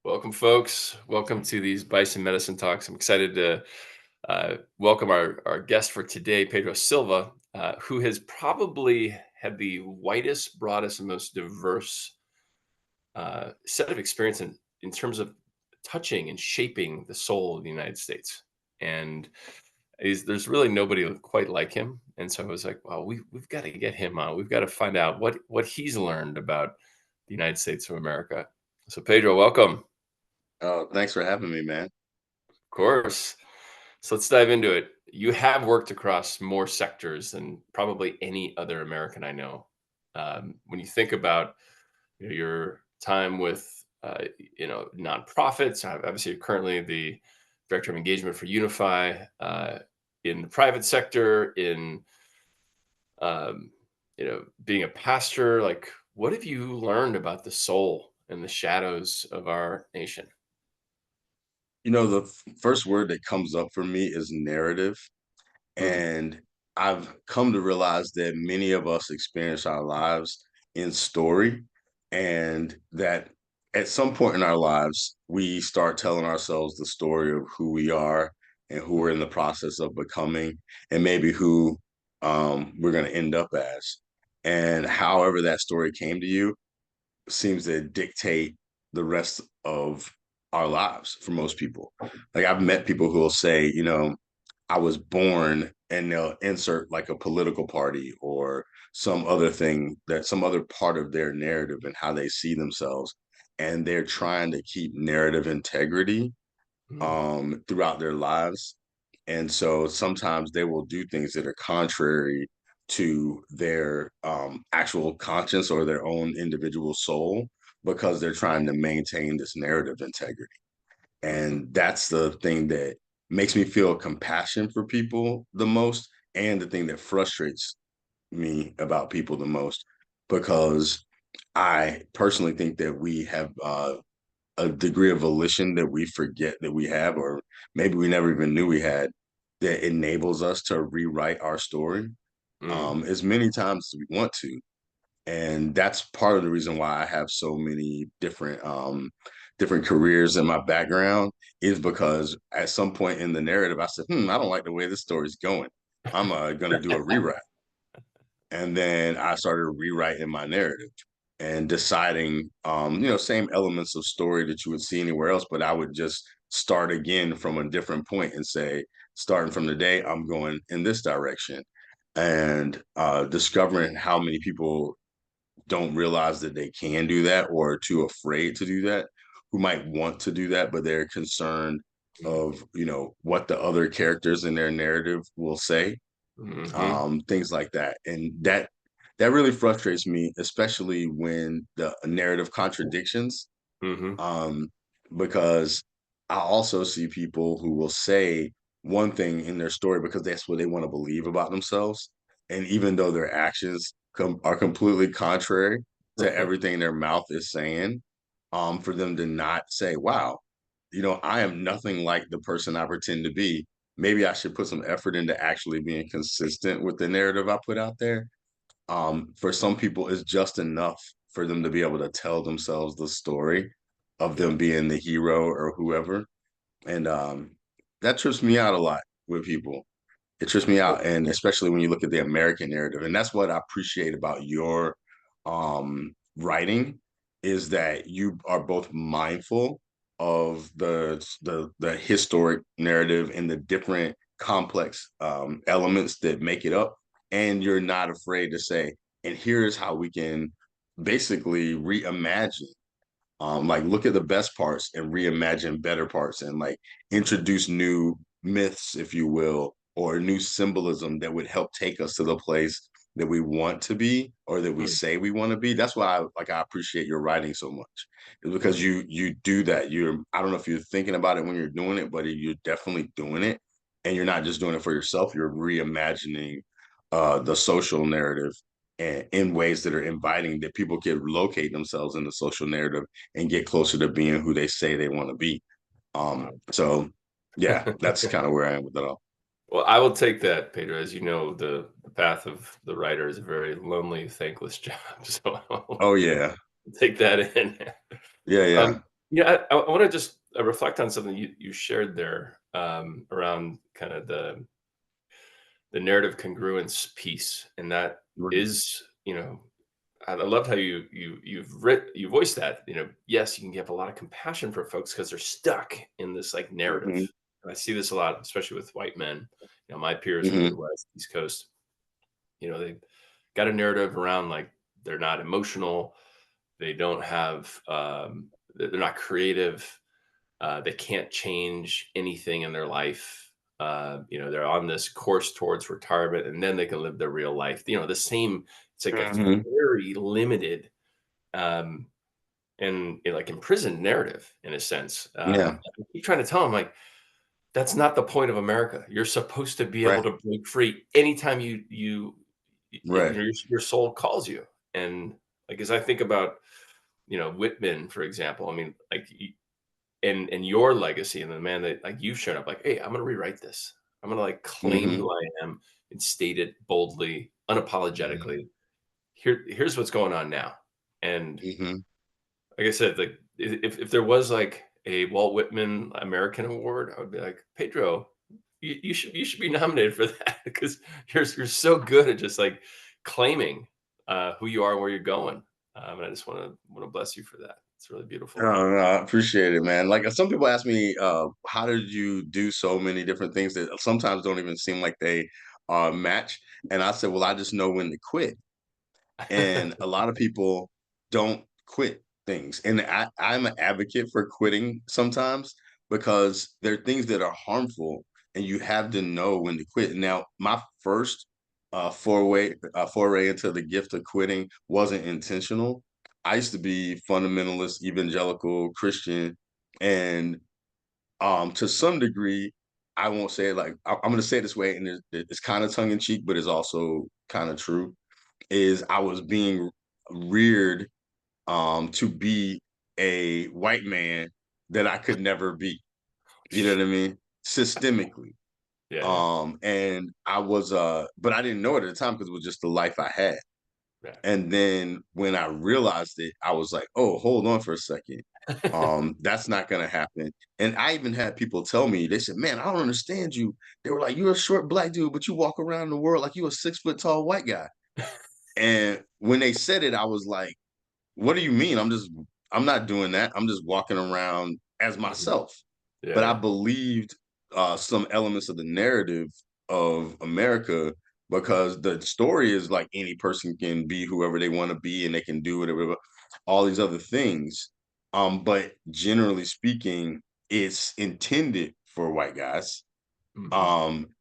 Welcome, folks. Welcome to these Bison Medicine Talks. I'm excited to welcome our guest for today, Pedro Silva, who has probably had the widest, broadest, and most diverse set of experience in terms of touching and shaping the soul of the United States. And there's really nobody quite like him. And so I was like, well, we've got to get him on. We've got to find out what he's learned about the United States of America. So, Pedro, welcome. Oh, thanks for having me, man. Course. So let's dive into it. You have worked across more sectors than probably any other American I know. When you think about your time with nonprofits, obviously you're currently the director of engagement for Unify in the private sector, in being a pastor. Like, what have you learned about the soul and the shadows of our nation? The first word that comes up for me is narrative. Mm, And I've come to realize that many of us experience our lives in story, and that at some point in our lives, we start telling ourselves the story of who we are and who we're in the process of becoming, and maybe who we're going to end up as. And however that story came to you seems to dictate the rest of our lives for most people. Like I've met people who will say, I was born, and they'll insert like a political party or some other thing, that some other part of their narrative and how they see themselves. And they're trying to keep narrative integrity mm, throughout their lives. And so sometimes they will do things that are contrary to their actual conscience or their own individual soul, because they're trying to maintain this narrative integrity. mhm, And that's the thing that makes me feel compassion for people the most, and the thing that frustrates me about people the most, because I personally think that we have a degree of volition that we forget that we have, or maybe we never even knew we had, that enables us to rewrite our story mm. as many times as we want to. And that's part of the reason why I have so many different careers in my background, is because at some point in the narrative I said, I don't like the way this story's going. I'm gonna do a rewrite. And then I started rewriting my narrative and deciding, same elements of story that you would see anywhere else, but I would just start again from a different point and say, starting from today, I'm going in this direction. And discovering how many people don't realize that they can do that, or are too afraid to do that, who might want to do that, but they're concerned of, what the other characters in their narrative will say, Mhm, things like that. And that really frustrates me, especially when the narrative contradictions, mhm, um, because I also see people who will say one thing in their story because that's what they want to believe about themselves. And even though their actions are completely contrary to everything their mouth is saying, for them to not say, wow, I am nothing like the person I pretend to be. Maybe I should put some effort into actually being consistent with the narrative I put out there. For some people, it's just enough for them to be able to tell themselves the story of yeah. them being the hero or whoever. And that trips me out a lot with people. It trips me out. And especially when you look at the American narrative. And that's what I appreciate about your writing, is that you are both mindful of the historic narrative and the different complex elements that make it up. And you're not afraid to say, and here's how we can basically reimagine, like look at the best parts and reimagine better parts, and like introduce new myths, if you will, or new symbolism that would help take us to the place that we want to be, or that we Mm, say we want to be. That's why I appreciate your writing so much. Is because mm, you do that. I don't know if you're thinking about it when you're doing it, but you're definitely doing it. And you're not just doing it for yourself, you're reimagining the social narrative, and in ways that are inviting, that people can locate themselves in the social narrative and get closer to being who they say they want to be. wow. So yeah, that's kind of where I am with it all. Well, I will take that, Pedro. As you know, the path of the writer is a very lonely, thankless job. So I'll Oh yeah. take that in. Yeah, Um, yeah. Yeah, I want to just reflect on something you shared there around kind of the narrative congruence piece, and that Right. is, I love how you voiced that. Yes, you can have a lot of compassion for folks because they're stuck in this like narrative. Mhm, And I see this a lot, especially with white men. My peers in the mhm, Midwest, East Coast. They got a narrative around like they're not emotional, they don't have, they're not creative, they can't change anything in their life. They're on this course towards retirement, and then they can live their real life. The same. It's like a mhm. very limited, um, and like imprisoned narrative in a sense. Yeah, I keep trying to tell them like that's not the point of America. You're supposed to be able right, to break free anytime right. your soul calls you. And like as I think about Whitman, for example, I mean like and your legacy and the man that like you've shown up like, hey, I'm gonna rewrite this. I'm gonna like claim Mhm, who I am and state it boldly, mhm, unapologetically. Here's what's going on now. And mhm. like I said, like if there was like a Walt Whitman American Award, I would be like, Pedro, you should be nominated for that because you're so good at just like claiming who you are and where you're going. And I just want to bless you for that. It's really beautiful. Oh, no, I appreciate it, man. Like some people ask me, how did you do so many different things that sometimes don't even seem like they match? And I said, well, I just know when to quit. And a lot of people don't quit things. And I'm an advocate for quitting sometimes because there are things that are harmful and you have to know when to quit. Now, my first foray into the gift of quitting wasn't intentional. I used to be fundamentalist, evangelical, Christian, and to some degree, I won't say it like I'm going to say it this way, and it's kind of tongue in cheek, but it's also kind of true is I was being reared to be a white man that I could never be. You know what I mean? Systemically. Yeah, yeah, And I was but I didn't know it at the time because it was just the life I had. yeah. And then when I realized it, I was like, oh, hold on for a second. That's not gonna happen. And I even had people tell me, they said, man, I don't understand you. They were like, you're a short black dude, but you walk around the world like you a 6 foot tall white guy. And when they said it, I was like, what do you mean? I'm not doing that. I'm just walking around as Mhm. myself. Yeah, But I yeah. believed some elements of the narrative of America because the story is like any person can be whoever they want to be and they can do whatever, all these other things. But generally speaking, it's intended for white guys. Mhm.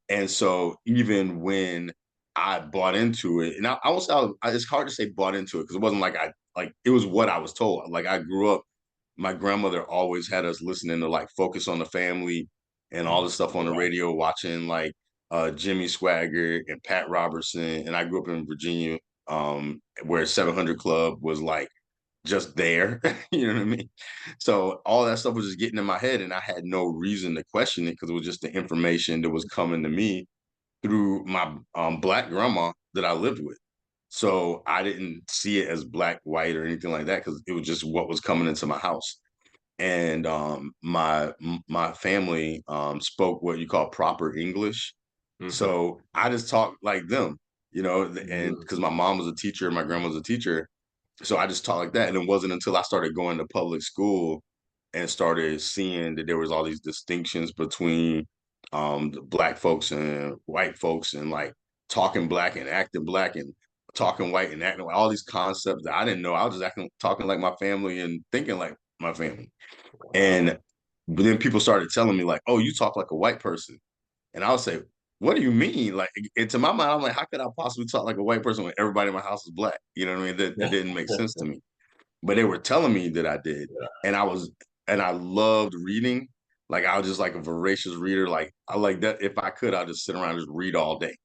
And so even when I bought into it, and it's hard to say bought into it because it wasn't like it was what I was told. Like I grew up, my grandmother always had us listening to like Focus on the Family and all the Mhm. stuff on the Yeah. radio, watching like Jimmy Swagger and Pat Robertson. And I grew up in Virginia, where 700 Club was like just there. You know what I mean? So all that stuff was just getting in my head, and I had no reason to question it because it was just the information that was coming to me through my black grandma that I lived with. So I didn't see it as black, white, or anything like that because it was just what was coming into my house. And my family spoke what you call proper English, Mhm. so I just talked like them, and Mhm. because my mom was a teacher, my grandma was a teacher, so I just taught like that. And it wasn't until I started going to public school and started seeing that there was all these distinctions between the black folks and white folks and like talking black and acting black and talking white and acting white, all these concepts that I didn't know. I was just acting talking like my family and thinking like my family. Wow. And but then people started telling me like, oh, you talk like a white person. And I would say, what do you mean? Like, and to my mind, I'm like, how could I possibly talk like a white person when everybody in my house is black? You know what I mean? That didn't make sense to me. But they were telling me that I did. Yeah. And I loved reading. Like I was just like a voracious reader. Like I like that. If I could, I'd just sit around and just read all day,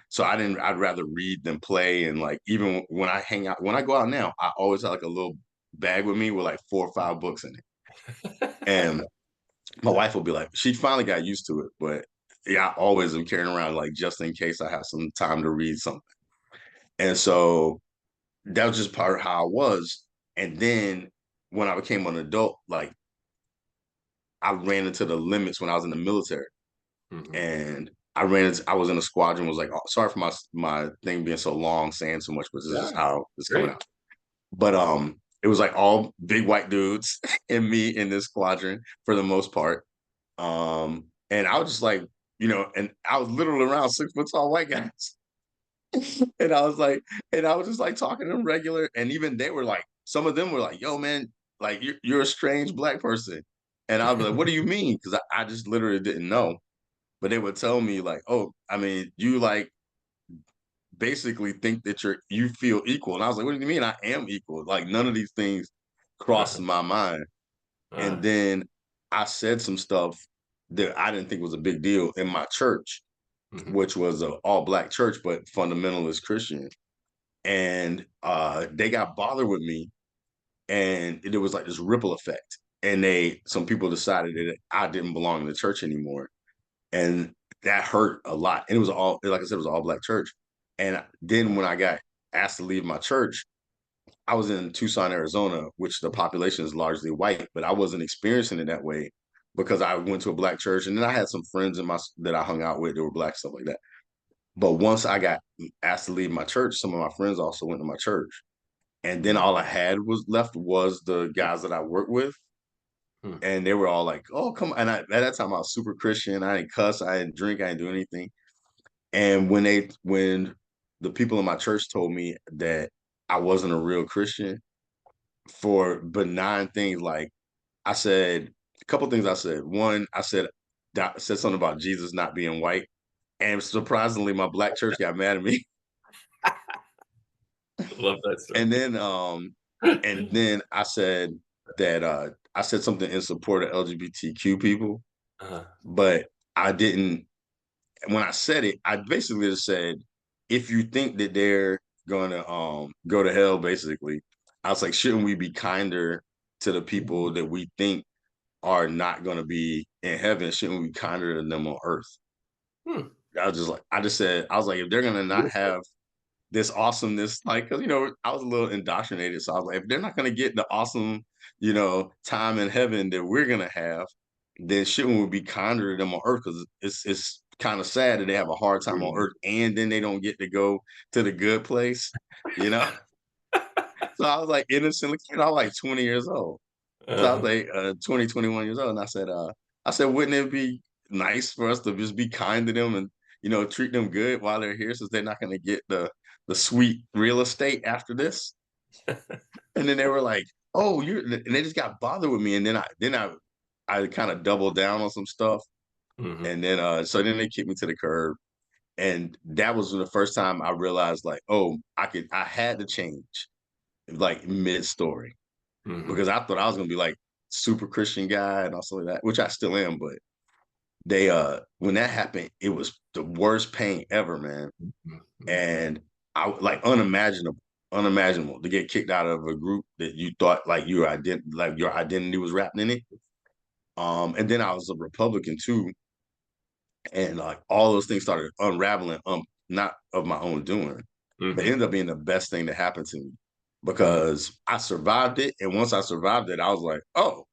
So I'd rather read than play. And like even when I hang out, when I go out now, I always have like a little bag with me with like 4 or 5 books in it. And my wife will be like, she finally got used to it, but yeah, I always am carrying around like just in case I have some time to read something. And so that was just part of how I was. And then when I became an adult, like I ran into the limits when I was in the military, Mhm. and I was in a squadron. Was like, oh, sorry for my thing being so long, saying so much, but this is Yeah, just how it's coming great. out. But it was like all big white dudes and me in this squadron for the most part. And I was just like, and I was literally around 6 foot tall white guys. And I was like, and I was just like talking to them regular, and even they were like, some of them were like, "Yo, man, like you're a strange black person," and I was like, "What do you mean?" Because I just literally didn't know, but they would tell me like, "Oh, I mean, you like basically think that you feel equal," and I was like, "What do you mean? I am equal? Like none of these things crossed Uh-huh. my mind." And Uh, then I said some stuff that I didn't think was a big deal in my church, mhm. which was a all black church, but fundamentalist Christian. And they got bothered with me, and there was like this ripple effect. And some people decided that I didn't belong in the church anymore, and that hurt a lot. And it was all, like I said, it was all black church. And then when I got asked to leave my church, I was in Tucson, Arizona, which the population is largely white, but I wasn't experiencing it that way because I went to a black church, and then I had some friends that I hung out with that were black, stuff like that. But once I got asked to leave my church, some of my friends also went to my church. And then Mhm. all I had was left was the guys that I worked with. Hmm. And they were all like, oh, come on. And at that time I was super Christian. I didn't cuss, I didn't drink, I didn't do anything. And when the people in my church told me that I wasn't a real Christian for benign things, like I said a couple things I said. One, said something about Jesus not being white. And surprisingly, my black church got mad at me. Love that And story. then I said something in support of LGBTQ people, Uh-huh. but I didn't when I said it, I basically just said, if you think that they're gonna go to hell, basically, I was like, shouldn't we be kinder to the people that we think are not gonna be in heaven? Shouldn't we be kinder to them on earth? Hmm. I just said, I was like, if they're gonna not Beautiful. have this awesomeness, like, because I was a little indoctrinated, so I was like, if they're not going to get the awesome, time in heaven that we're going to have, then shouldn't we be kinder to them on earth? Because it's kind of sad that they have a hard time on Mhm. earth, and then they don't get to go to the good place, you know. So I was like innocently, I was like 20 years old. So I was Uh-huh. like 20, 21 years old, and I said, wouldn't it be nice for us to just be kind to them and treat them good while they're here, since they're not going to get the sweet real estate after this? And then they were like, "Oh, and they just got bothered with me, and then I kind of doubled down on some stuff, Mhm. and then so then they kicked me to the curb, and that was the first time I realized like, oh, I had to change like mid story Mhm. because I thought I was gonna be like super Christian guy and also like that, which I still am, but they when that happened, it was the worst pain ever, man. Mhm. Mhm. And I like unimaginable to get kicked out of a group that you thought like your identity was wrapped in it. And then I was a Republican too, and like all those things started unraveling, not of my own doing, but Mhm. ended up being the best thing that happened to me Mhm. because I survived it. And once I survived it, I was like, oh,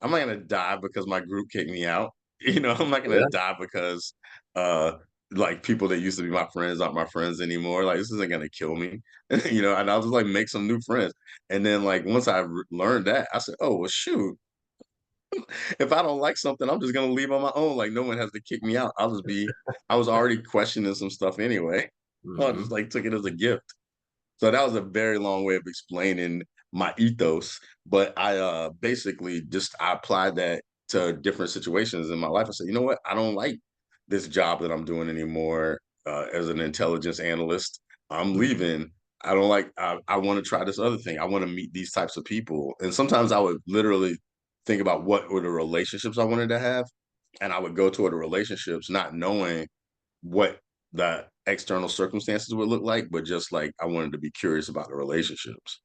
I'm not gonna die because my group kicked me out. I'm not gonna Yeah. die because uh like people that used to be my friends aren't my friends anymore. Like this isn't gonna kill me. And I'll just like make some new friends. And then like once I learned that, I said, oh well shoot, if I don't like something, I'm just gonna leave on my own. Like no one has to kick me out. I was already questioning some stuff anyway. I just Mhm. like took it as a gift. So that was a very long way of explaining my ethos, but I basically just I applied that to different situations in my life. I said, you know what? I don't like this job that I'm doing anymore as an intelligence analyst. I'm Mhm. leaving. I don't like. I want to try this other thing. I want to meet these types of people. And sometimes I would literally think about what were the relationships I wanted to have, and I would go toward the relationships, not knowing what the external circumstances would look like, but just like I wanted to be curious about the relationships.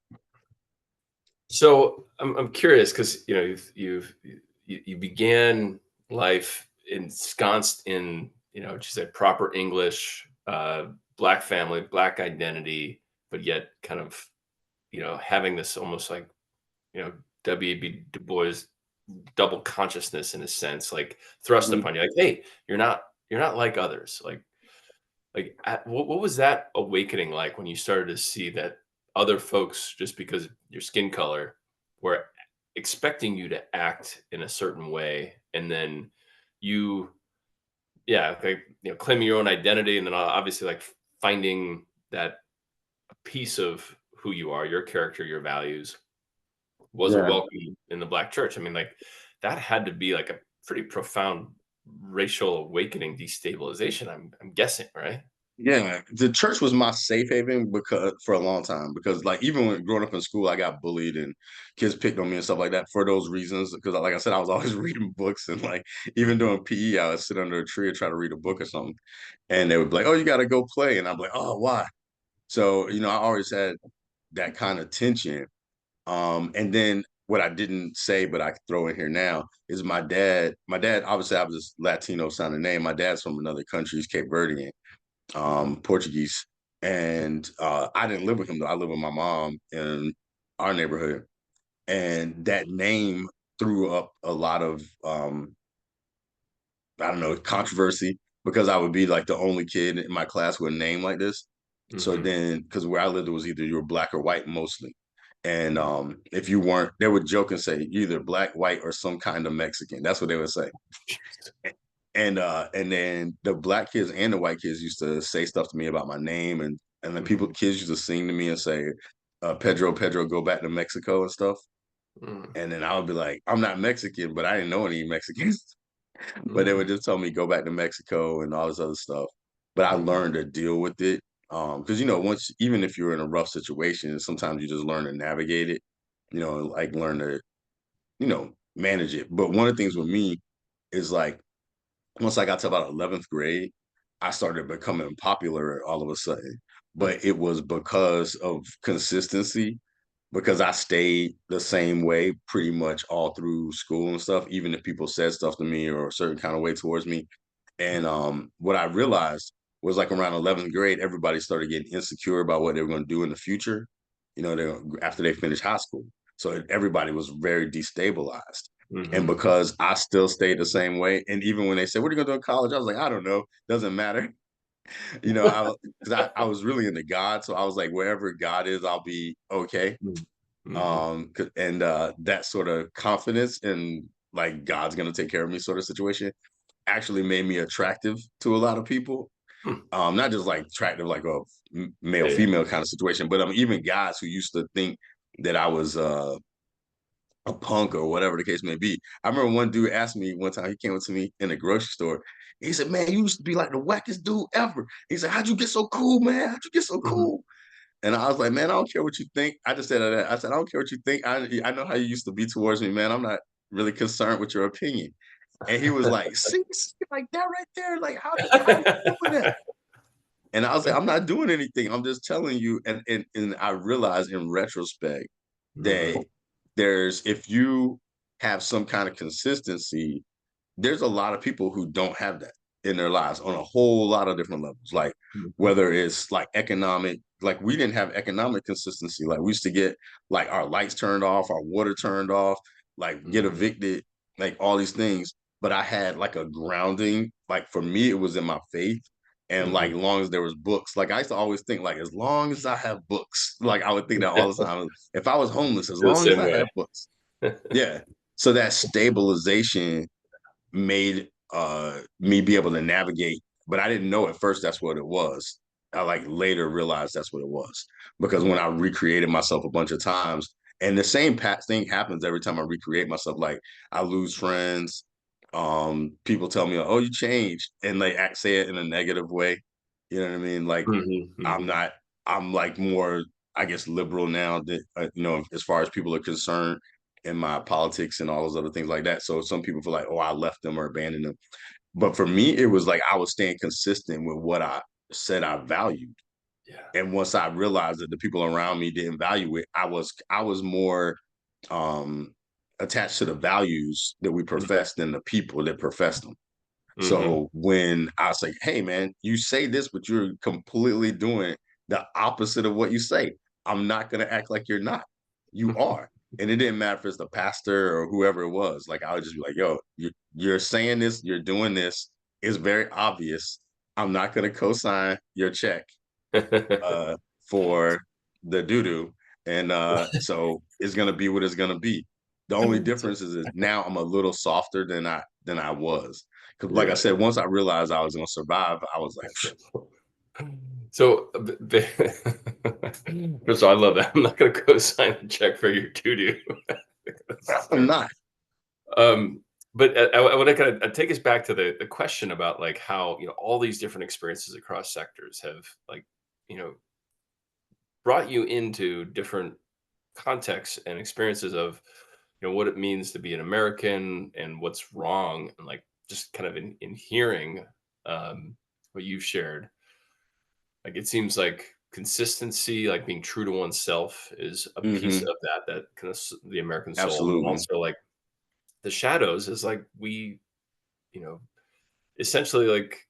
So I'm curious because you began life ensconced in just a proper English, black family, black identity, but yet kind of having this almost like W.B. Du Bois double consciousness in a sense, like thrust Mhm. upon you, like, hey, you're not like others. What was that awakening like when you started to see that other folks, just because of your skin color, were expecting you to act in a certain way, and then you, yeah, like, claiming your own identity, and then obviously like finding that piece of who you are, your character, your values, wasn't Yeah. welcome in the black church. I mean, like, that had to be like a pretty profound racial awakening, destabilization, I'm guessing, right? Yeah, the church was my safe haven because for a long time, because like even when growing up in school, I got bullied and kids picked on me and stuff like that for those reasons. Because like I said, I was always reading books and like even Mhm, during PE, I would sit under a tree and try to read a book or something, and they would be like, "Oh, you got to go play," and I'm like, "Oh, why?" So I always had that kind of tension. And then what I didn't say, but I could throw in here now is my dad. My dad, obviously, I was this Latino sounding name. My dad's from another country, he's Cape Verdean, mhm, Portuguese. And I didn't live with him though. I lived with my mom in our neighborhood, and that name threw up a lot of I don't know, controversy because I would be like the only kid in my class with a name like this. So mhm, then, because where I lived, it was either you were black or white mostly. And if you weren't, they would joke and say you're either black, white, or some kind of Mexican. That's what they would say. And then the black kids and the white kids used to say stuff to me about my name, and then mhm, kids used to sing to me and say, Pedro, Pedro, go back to Mexico and stuff. mm, And then I would be like, I'm not Mexican, but I didn't know any Mexicans. But they mm, would just tell me go back to Mexico and all this other stuff. But I mhm, learned to deal with it. Because once even if you're in a rough situation, sometimes you just learn to navigate it, like learn to, manage it. But one of the things with me is like once I got to about 11th grade, I started becoming popular all of a sudden. mm, But it was because of consistency, because I stayed the same way pretty much all through school and stuff, even if people said stuff to me or a certain kind of way towards me. And mhm, what I realized was like around 11th grade, everybody started getting insecure about what they were going to do in the future, after they finished high school. So everybody was very destabilized. And mhm. because I still stayed the same way, and even when they said, "What are you going to do in college?" I was like, "I don't know. Doesn't matter." I was really into God. So I was like, wherever God is, I'll be okay. Mm, mhm, And that sort of confidence in like God's gonna take care of me sort of situation actually made me attractive to a lot of people. hmm. Not just like attractive like a male Yeah, yeah. female kind of situation, but even guys who used to think that I was a punk or whatever the case may be. I remember one dude asked me one time, he came up to me in a grocery store. He said, "Man, you used to be like the wackest dude ever." He said, "How'd you get so cool, man? How'd you get so Mhm. cool?" And I was like, "Man, I don't care what you think." I just said that. I said, "I don't care what you think. I know how you used to be towards me, man. I'm not really concerned with your opinion." And he was like, see, like that right there. Like, how you doing that?" And I was like, "I'm not doing anything. I'm just telling you." And I realized in retrospect Mhm, that if you have some kind of consistency, there's a lot of people who don't have that in their lives on a whole lot of different levels. Like mhm, whether it's like economic, like we didn't have economic consistency. Like we used to get like our lights turned off, our water turned off, like get mhm, evicted, like all these things. But I had like a grounding. Like for me, it was in my faith. And like mhm. as long as there was books, like I used to always think like as long as I have books, like I would think that all the time. If I was homeless, I as feel the long as same I way. have books. Yeah. So that stabilization made me be able to navigate, but I didn't know at first that's what it was. I like later realized that's what it was because when Mhm, I recreated myself a bunch of times, and the same thing happens every time I recreate myself. Like I lose friends. People tell me, "Oh, you changed," and they say it in a negative way. You know what I mean? Like mhm, I'm mhm, not. I'm like more, I guess, liberal now that as far as people are concerned in my politics and all those other things like that. So some people feel like, oh, I left them or abandoned them. But for me, it was like I was staying consistent with what I said I valued. yeah. And once I realized that the people around me didn't value it, I was more um attached to the values that we Mhm, profess than the people that profess them. mhm. So when I was like, hey man, you say this, but you're completely doing the opposite of what you say. I'm not gonna act like you're not. You are. And it didn't matter if it's the pastor or whoever it was. Like I would just be like, "Yo, you're saying this, you're doing this. It's very obvious. I'm not going to co-sign your check uh, for the doo doo, and so it's going to be what it's going to be. The only difference is now I'm a little softer than I was because, like I Yeah. said, once I realized I was going to survive, I was like, So, first of all, I love that. I'm not gonna go sign a check for your doo-doo. That's "I'm hysterical. not." Um, but I wanna kinda take us back to the question about, like, how, all these different experiences across sectors have, like, you know, brought you into different contexts and experiences of, what it means to be an American and what's wrong, and, like, just kind of in hearing, what you've shared. Like, it seems like consistency, like being true to oneself is a piece Hmm. of that kind of the American soul. And Absolutely. also like the shadows is like we, you know, essentially like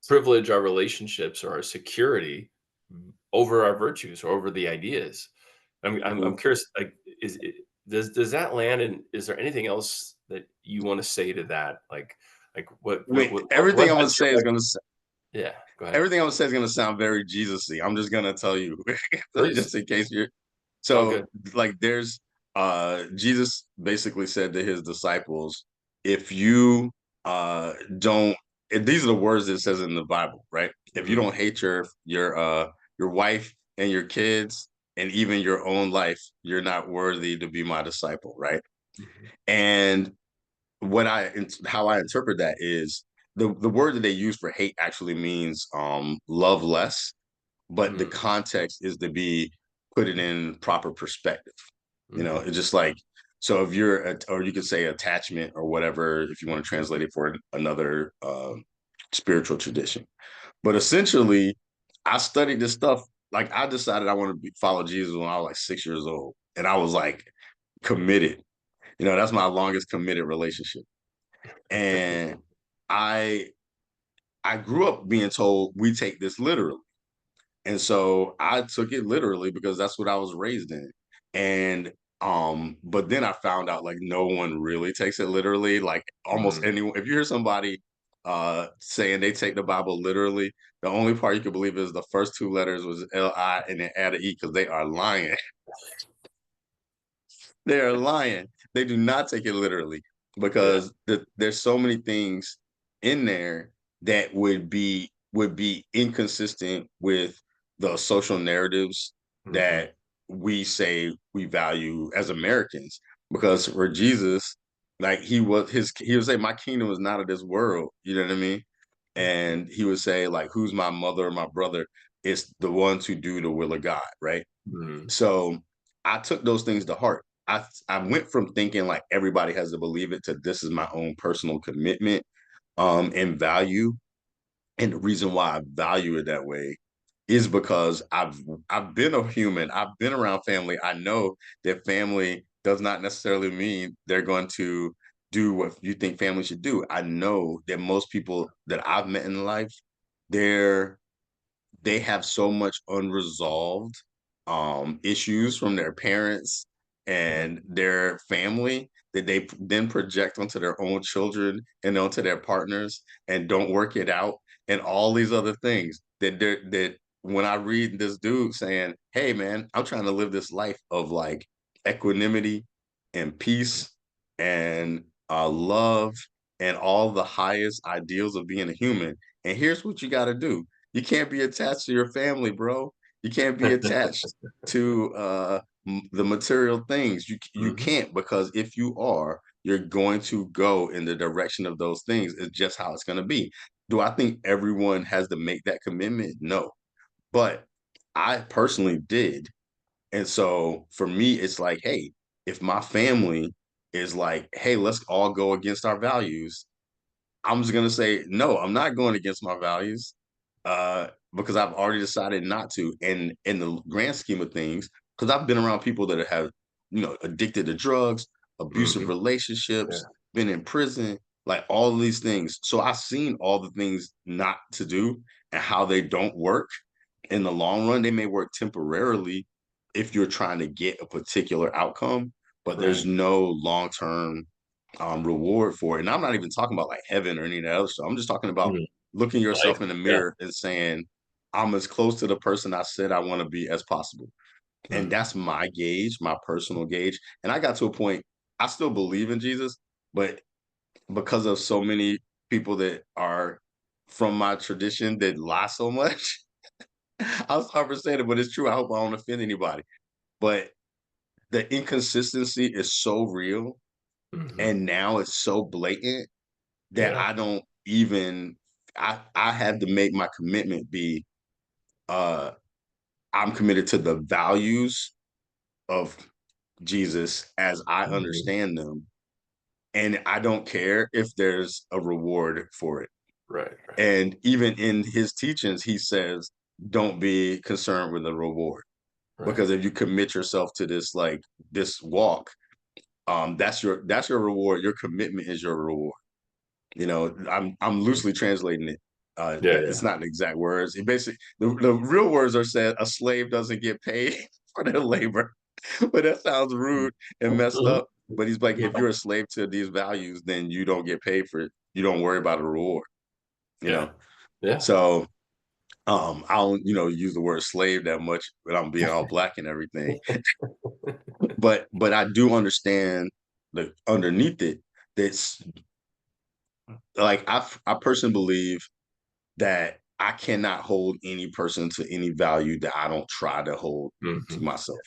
privilege our relationships or our security over our virtues or over the ideas. I'm Hmm. curious, like, does that land, and is there anything else that you want to say to that? Like what I mean, what everything I'm gonna has your say is life? gonna Yeah, go ahead. everything I'm gonna say is gonna sound very Jesus-y. I'm just gonna tell you, Please. just in case you're It's all good. so like there's Jesus basically said to his disciples, if you don't and these are the words that it says in the Bible, right? If you Hmm. don't hate your wife and your kids and even your own life, you're not worthy to be my disciple, right? Hmm. And how I interpret that is the word that they use for hate actually means love less, but the Hmm. context is to be put it in proper perspective. You know, Hmm. it's just like so if or you could say attachment or whatever if you want to translate it for another spiritual tradition. But essentially, I studied this stuff. Like I decided I want to follow Jesus when I was like 6 years old, and I was like committed. You know, that's my longest committed relationship. And I I grew up being told we take this literally. And so I took it literally because that's what I was raised in. And but then I found out like no one really takes it literally. Like almost Mhm. anyone, if you hear somebody saying they take the Bible literally, the only part you can believe is the first two letters was L-I and then add an E because they are lying. They are lying. They do not take it literally Yeah. because there's so many things in there that would be inconsistent with the social narratives Mhm. that we say we value as Americans. Because for Jesus, like he would say, "My kingdom is not of this world." You know what I mean? And he would say, like, "Who's my mother or my brother? It's the ones who do the will of God." Right? Mhm. So I took those things to heart. I went from thinking like everybody has to believe it to this is my own personal commitment and value. And the reason why I value it that way is because I've been a human. I've been around family. I know that family does not necessarily mean they're going to do what you think family should do. I know that most people that I've met in life, they're they have so much unresolved issues from their parents and Mhm. their family that they then project onto their own children and onto their partners and don't work it out and all these other things that when I read this dude saying, "Hey man, I'm trying to live this life of like equanimity and peace and love and all the highest ideals of being a human, and here's what you got to do. You can't be attached to your family, bro. You can't be attached to the material things. You Mhm. can't because if you are, you're going to go in the direction of those things. It's just how it's going to be. Do I think everyone has to make that commitment? No, but I personally did. And so for me, it's like, hey, if my family is like, hey, let's all go against our values, I'm just gonna say, no, I'm not going against my values, because I've already decided not to. And in the grand scheme of things, because I've been around people that have, addicted to drugs, abusive Mhm. relationships, Yeah. been in prison, like all of these things. So I've seen all the things not to do and how they don't work in the long run. They may work temporarily if you're trying to get a particular outcome, but Right. there's no long-term reward for it. And I'm not even talking about like heaven or any of that other stuff. I'm just talking about Mhm. looking Life. yourself in the Yeah. mirror and saying, I'm as close to the person I said I want to be as possible. And Mhm. that's my gauge, my personal gauge. And I got to a point, I still believe in Jesus, but because of so many people that are from my tradition that lie so much, I'm sorry for saying it, but it's true. I hope I don't offend anybody. But the inconsistency is so real, Mhm. and now it's so blatant that Yeah. I don't even I had to make my commitment be uh I'm committed to the values of Jesus as I Mhm. understand them, and I don't care if there's a reward for it. Right, right, And even in his teachings, he says, don't be concerned with the reward. right. Because if you commit yourself to this like this walk, that's your reward. Your commitment is your reward. You know, I'm Mhm. loosely translating it. Yeah, That it's yeah. not the exact words. It basically the real words are said a slave doesn't get paid for their labor. But that sounds Mhm. rude and messed Mhm. up. But he's like, if you're a slave to these values, then you don't get paid for it. You don't worry about a reward, you Yeah. know? Yeah. So I don't, use the word slave that much, but I'm being all black and everything. But I do understand the underneath it that's like I personally believe that I cannot hold any person to any value that I don't try to hold to Mhm. myself,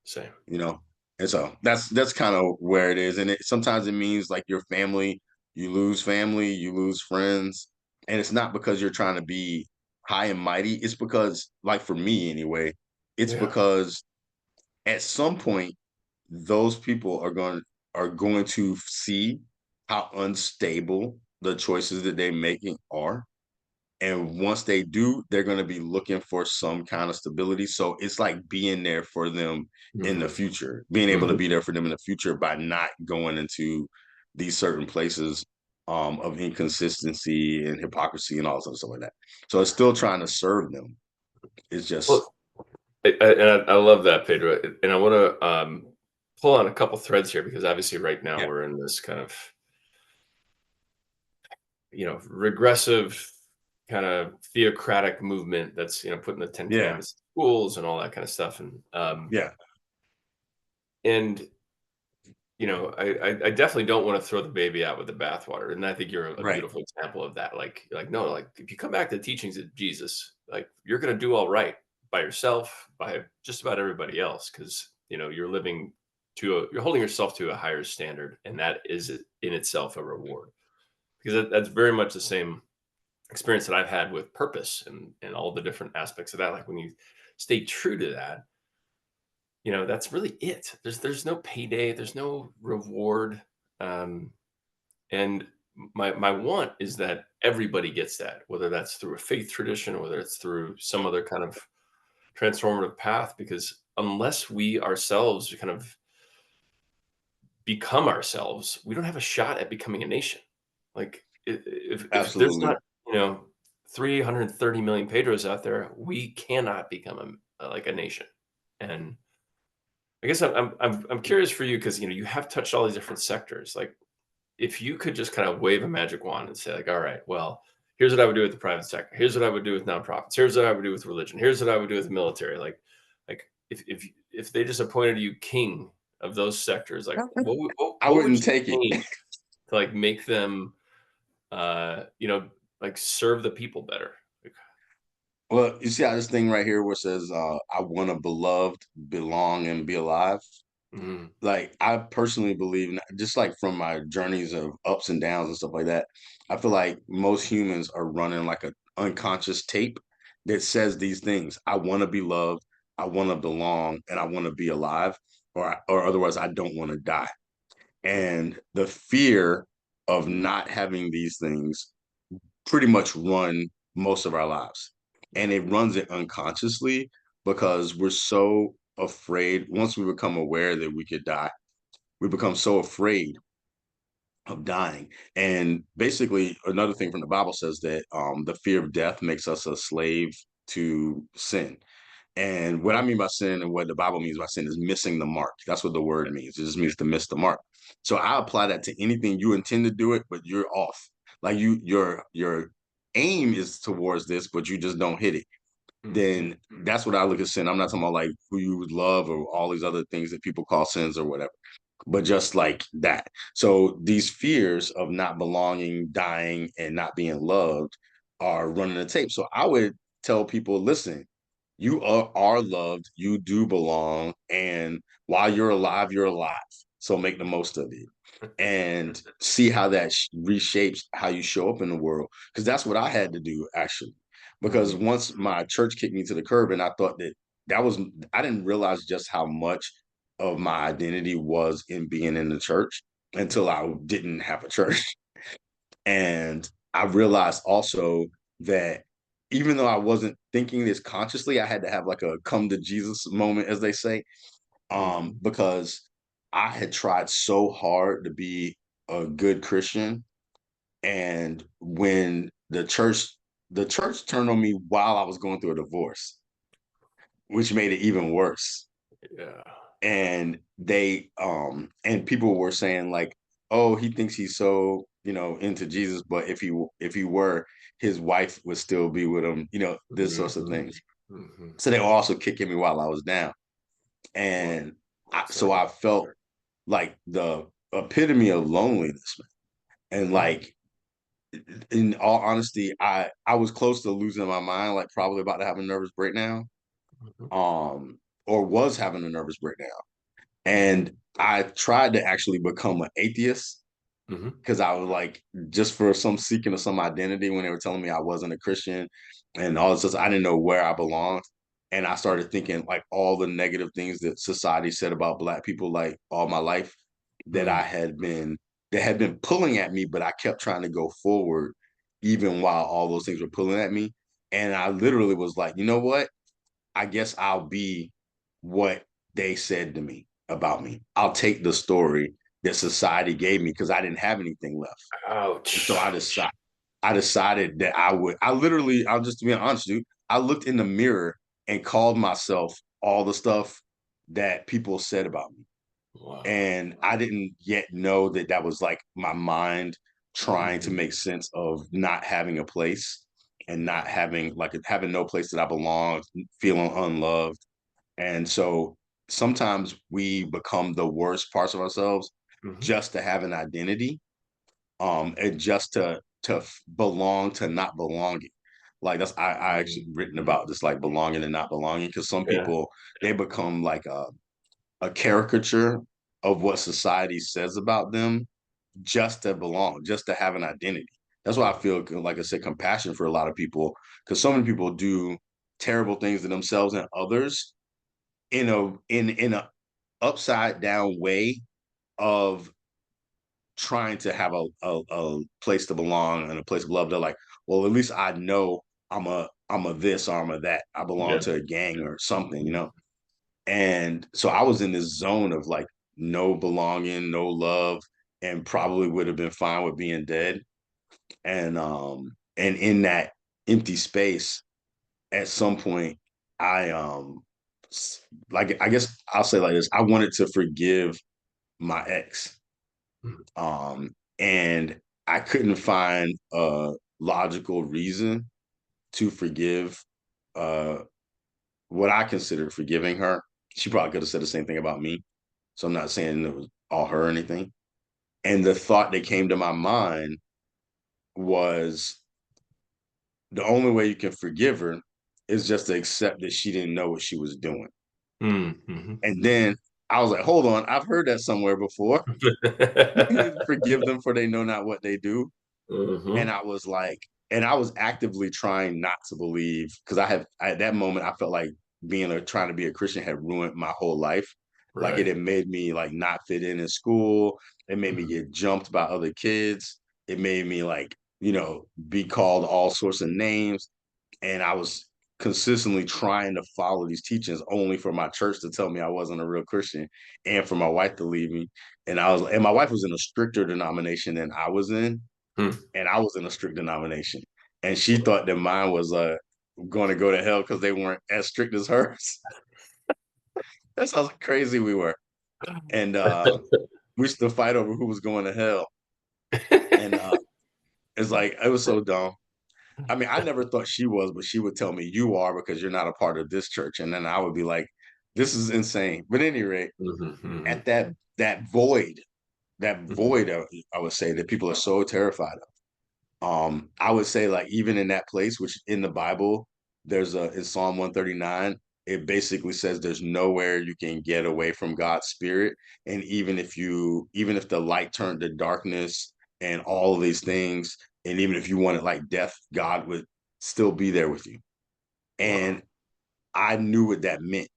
Same. you know? And so that's kind of where it is. And sometimes it means like your family, you lose friends. And it's not because you're trying to be high and mighty. It's because, like for me anyway, it's Yeah. because at some point those people are going to see how unstable the choices that they're making are, and once they do, they're going to be looking for some kind of stability. So it's like being there for them in the Mhm. future, being able to Mhm. be there for them in the future by not going into these certain places of inconsistency and hypocrisy and all this other stuff like that. So it's still trying to serve them. It's just, Well, I love that, Pedro, and I wanna, pull on a couple threads here because obviously right now yeah, we're in this kind of, regressive, kind of theocratic movement that's, putting the Ten yeah, Commandments in schools and all that kind of stuff, yeah, and I definitely don't want to throw the baby out with the bathwater, and I think you're a right, beautiful example of that. Like no, like if you come back to the teachings of Jesus, like you're gonna do all right by yourself, by just about everybody else, because you're holding yourself to a higher standard, and that is in itself a reward. Because that's very much the same experience that I've had with purpose and all the different aspects of that. Like when you stay true to that, that's really it. There's no payday, there's no reward. Um, and my want is that everybody gets that, whether that's through a faith tradition or whether it's through some other kind of transformative path. Because unless we ourselves kind of become ourselves, we don't have a shot at becoming a nation. Like if there's absolutely. not, you know, 330 million Pedros out there, we cannot become like a nation. And I guess I'm curious for you because you have touched all these different sectors. Like, if you could just kind of wave a magic wand and say, like, all right, well, here's what I would do with the private sector. Here's what I would do with nonprofits. Here's what I would do with religion. Here's what I would do with the military. Like if they just appointed you king of those sectors, like I what would wouldn't you take it. change to like make them like serve the people better? Like, Well, you see how this thing right here where it says, I want a beloved, belong, and be alive? mm, Like I personally believe, just like from my journeys of ups and downs and stuff like that, I feel like most humans are running like a unconscious tape that says these things. I want to be loved, I want to belong, and I want to be alive, or otherwise I don't want to die. And the fear of not having these things pretty much run most of our lives. yeah. And it runs it unconsciously because we're so afraid. Once we become aware that we could die, we become so afraid of dying. And basically, another thing from the Bible says that the fear of death makes us a slave to sin. And what I mean by sin and what the Bible means by sin is missing the mark. That's what the word means. It just means to miss the mark. So I apply that to anything you intend to do it, but you're off. Like your aim is towards this, but you just don't hit it. Mhm. Then that's what I look at sin. I'm not talking about like who you would love or all these other things that people call sins or whatever, but just like that. So these fears of not belonging, dying, and not being loved are running the tape. So I would tell people, listen, you are loved, you do belong, and while you're alive, you're alive. So make the most of it and see how that reshapes how you show up in the world. Because that's what I had to do actually. Because Mhm. once my church kicked me to the curb, and I thought that that was, I didn't realize just how much of my identity was in being in the church until I didn't have a church. And I realized also that even though I wasn't thinking this consciously, I had to have like a come to Jesus moment, as they say, Mhm. because I had tried so hard to be a good Christian. And when the church turned on me while I was going through a divorce, which made it even worse. Yeah. And and people were saying like, oh, he thinks he's so into Jesus, but if he were, his wife would still be with him, this sorts of Mhm. things. Mhm. So they were also kicking me while I was down. Wow. And so Sorry. I felt like the epitome of loneliness, man. And Mhm. like, in all honesty, I was close to losing my mind, like probably about to have a nervous breakdown, Mhm. um or was having a nervous breakdown. Mhm. And I tried to actually become an atheist Mhm. because I was like, just for some seeking of some identity when they were telling me I wasn't a Christian and all this, I didn't know where I belonged. And I started thinking like all the negative things that society said about Black people, like all my life, that I Mm. had been that had been pulling at me, but I kept trying to go forward even while all those things were pulling at me. And I literally was like, you know what? I guess I'll be what they said to me about me. I'll take the story that society gave me because I didn't have anything left. And so Ouch. I decided that I literally, I'll just be honest, dude. I looked in the mirror and called myself all the stuff that people said about me. Wow. And I didn't yet know that that was like my mind trying to Mhm. make sense of not having a place and not Yeah. having having no place that I belong, feeling unloved. And so sometimes we become the worst parts of ourselves Mhm. just to have an identity, and just to belong to not belonging. Like I actually written Mhm. about this, like belonging and not belonging, because some Yeah. people, they become like a caricature of what society says about them just to belong, just to have an identity. That's why I feel, like I said, compassion for a lot of people, because so many people do terrible things to themselves and others in a upside down way of trying to have a place to belong and a place of love. They're like, well, at least I know I'm a this or I'm a that. I belong Yeah. to a gang or something, Mhm. And so I was in this zone of like no belonging, no love, and probably would have been fine with being dead. And in that empty space, at some point, I like, I guess I'll say like this: I wanted to forgive my ex, Mhm. and I couldn't find a logical reason to forgive uh what I considered forgiving her. She probably could have said the same thing about me. So I'm not saying it was all her or anything. And the thought that came to my mind was the only way you can forgive her is just to accept that she didn't know what she was doing. Mm. Mhm. And then I was like, hold on, I've heard that somewhere before. Forgive them for they know not what they do. And Mhm. I was like, and I was actively trying not to believe, because at that moment I felt like trying to be a Christian had ruined my whole life. Like it Right. had made me like not fit in school. It made me Mhm. get jumped by other kids. It made me like, be called all sorts of names. And I was consistently trying to follow these teachings only for my church to tell me I wasn't a real Christian and for my wife to leave me. And my wife was in a stricter denomination than I was in, Hmm. and I was in a strict denomination. And she thought that mine going to go to hell because they weren't as strict as hers. That's how crazy we were. And we used to fight over who was going to hell. And it's like, it was so dumb. I mean, I never thought she was, but she would tell me, "You are because you're not a part of this church." And then I would be like, "This is insane." But at any rate, Mhm, mhm. at that void, Mhm. I would say that people are so terrified of. I would say like even in that place, which in the Bible, there's a in Psalm 139, it basically says there's nowhere you can get away from God's spirit. And even if the light turned to darkness and all of these things, and even if you wanted like death, God would still be there with you. Wow. And I knew what that meant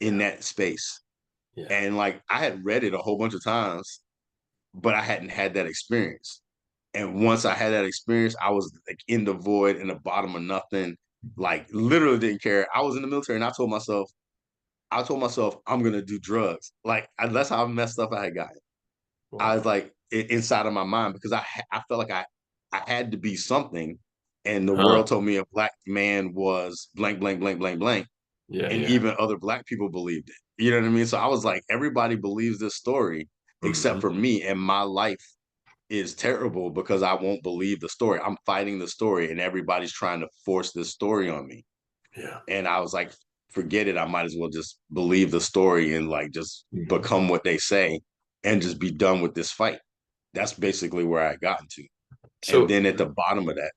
in Yeah, that space. yeah. And like I had read it a whole bunch of times, but I hadn't had that experience. And once I had that experience, I was like in the void, in the bottom of nothing, like literally didn't care. I was in the military and I told myself, I'm gonna do drugs. Like that's how messed up I had gotten. I was Wow. like inside of my mind because I felt like I had to be something, and the Huh. world told me a black man was blank, blank, blank, blank, blank, Yeah, and yeah. even other black people believed it. You know what I mean? So I was like, everybody believes this story except Mhm. for me, and my life is terrible because I won't believe the story. I'm fighting the story and everybody's trying to force this story on me. Yeah. And I was like, forget it. I might as well just believe the story and like just Mhm. become what they say and just be done with this fight. That's basically where I gotten to. And So then at the bottom of that,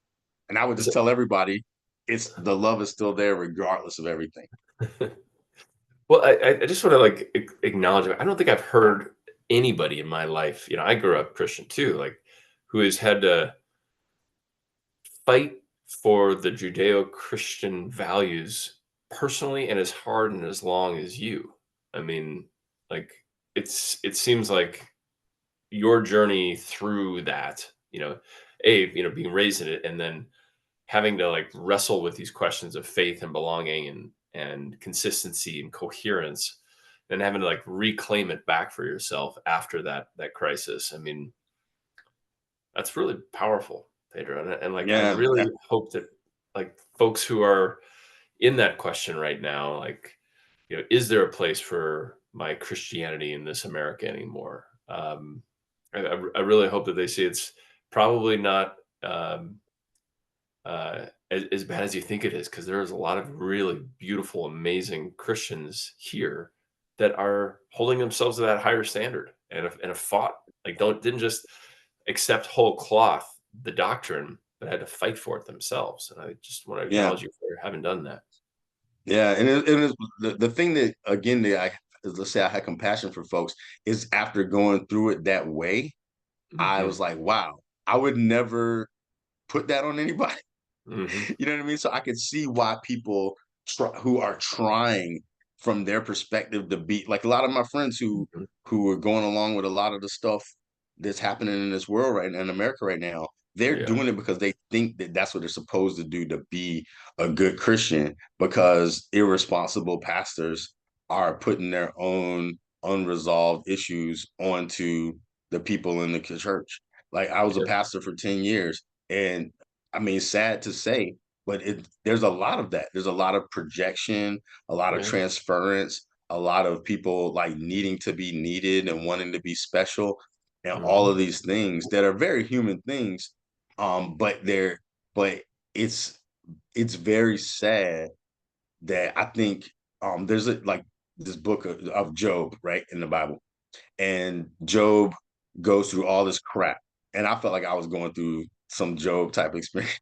and I would is just tell everybody it's the love is still there regardless of everything. it well, I just wanna, like, acknowledge I don't think I've heard anybody in my life, I grew up Christian too, like, who has had to fight for the Judeo-Christian values personally and as hard and as long as you. I mean, like, it seems like your journey through that, being raised in it and then having to like wrestle with these questions of faith and belonging and consistency and coherence and having to like reclaim it back for yourself after that crisis. I mean, that's really powerful, Pedro. And like I Yeah. really hope that like folks who are in that question right now, like, is there a place for my Christianity in this America anymore? I really hope that they see it's probably not as bad as you think it is, because there's a lot of really beautiful, amazing Christians here that are holding themselves to that higher standard and have fought like don't didn't just accept whole cloth the doctrine, but had to fight for it themselves. And I just want to Yeah. acknowledge you for having done that. Yeah, and it is the thing that again that I is let's say I had compassion for folks is after going through it that way, I Hmm. was like, wow, I would never put that on anybody. Hmm. You know what I mean? So I could see why people who are trying from their perspective to be like a lot of my friends Hmm. who are going along with a lot of the stuff that's happening in this world right now in America right now. They're Yeah. doing it because they think that that's what they're supposed to do to be a good Christian because irresponsible pastors are putting their own unresolved issues onto the people in the church. Like I was a Yeah. pastor for 10 years and I mean, sad to say, but there's a lot of that. There's a lot of projection, a lot of Yeah. transference, a lot of people like needing to be needed and wanting to be special, and all Hmm. of these things that are very human things. But but it's it's very sad that I think there's like this book of Job, right, in the Bible, and Job goes through all this crap, and I felt like I was going through some Job type experience.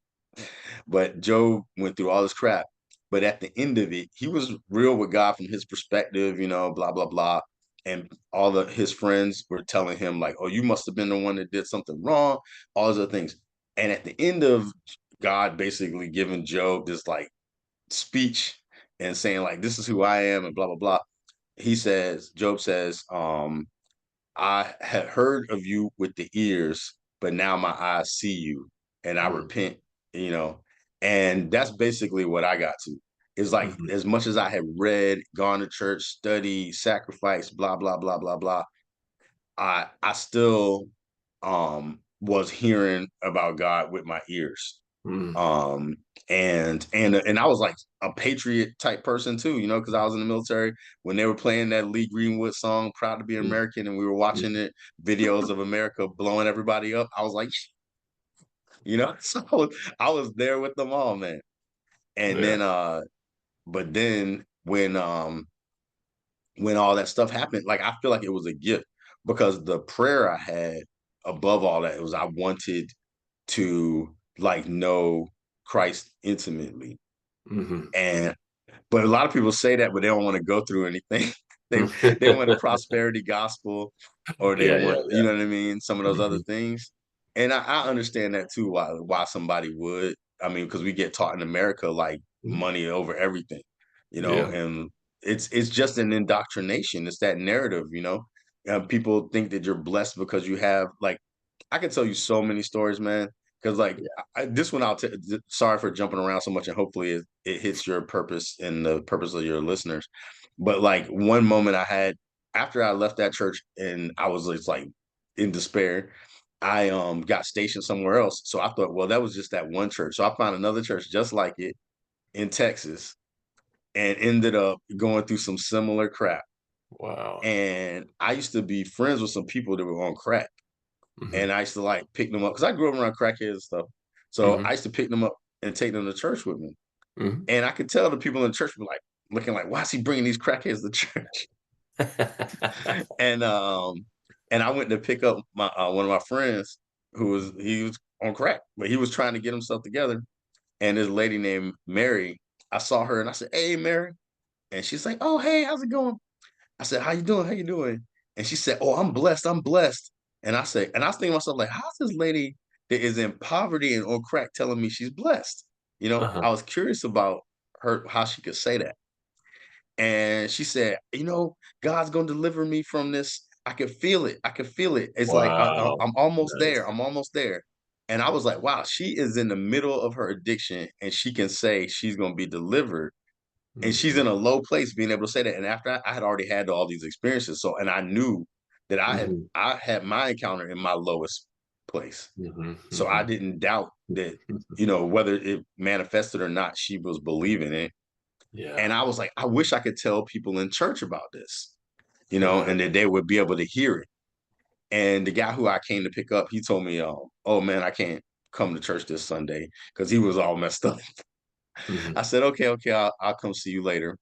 But Job went through all this crap. But at the end of it, he was real with God from his perspective, blah, blah, blah. And all of his friends were telling him, like, oh, you must have been the one that did something wrong, all those other things. And at the end of God basically giving Job this like speech and saying, like, this is who I am, and blah, blah, blah. Job says, I had heard of you with the ears, but now my eyes see you, and I Hmm. repent, you know. And that's basically what I got to. It's like Hmm. as much as I had read, gone to church, studied, sacrificed, blah, blah, blah, blah, blah, I still was hearing about God with my ears. Mm. Um, and I was like a patriot type person too, because I was in the military when they were playing that Lee Greenwood song, "Proud to be Mm. American," and we were watching Mm. it, videos of America blowing everybody up. I was like, so I was there with them all, man. And Yeah. then but then when all that stuff happened, like I feel like it was a gift because the prayer I had above all that was I wanted to like know Christ intimately. Mhm. And but a lot of people say that, but they don't want to go through anything. they Mm. they want a prosperity gospel, or they Yeah, yeah, want, yeah. what I mean, some of those other Mhm. things. And I understand that too. Why somebody would. I mean, because we get taught in America like Mm. money over everything, Yeah. and it's just an indoctrination. It's that narrative, people think that you're blessed because you have like I can tell you so many stories, man. Because like Yeah. this one, sorry for jumping around so much, and hopefully it hits your purpose and the purpose of your listeners. But like one moment I had after I left that church, and I was just like in despair. I got stationed somewhere else, so I thought, well, that was just that one church. So I found another church just like it in Texas, and ended up going through some similar crap. Wow. And I used to be friends with some people that were on crack. Mhm. And I used to like pick them up because I grew up around crackheads and stuff. So I Mhm. used to pick them up and take them to church with me. Mhm. And I could tell the people in church were like looking like, why is he bringing these crackheads to church? And and I went to pick up my one of my friends he was on crack, but he was trying to get himself together. And this lady named Mary, I saw her and I said, "Hey, Mary," and she's like, "Oh, hey, how's it going?" I said, "How you doing? How you doing?" And she said, "Oh, I'm blessed. I'm blessed." And I was thinking to myself, like, how's this lady that is in poverty and on crack telling me she's blessed? Uh-huh. I was curious about her, how she could say that. And she said, God's gonna deliver me from this. I can feel it. I can feel it. It's like Wow. I'm almost Nice. there. I'm almost there. And I was like, wow, she is in the middle of her addiction, and she can say she's gonna be delivered, and she's Mhm. in a low place being able to say that. And after I had already had all these experiences, so and I knew that Mhm. I had my encounter in my lowest place. Mhm. So I Mhm. didn't doubt that, Mhm. whether it manifested or not, she was believing it. And Yeah. I was like, I wish I could tell people in church about this, Right. and that they would be able to hear it. And the guy who I came to pick up, he told me, oh man, I can't come to church this Sunday because he was all messed up. I Mhm. said, okay, okay, I'll come see you later.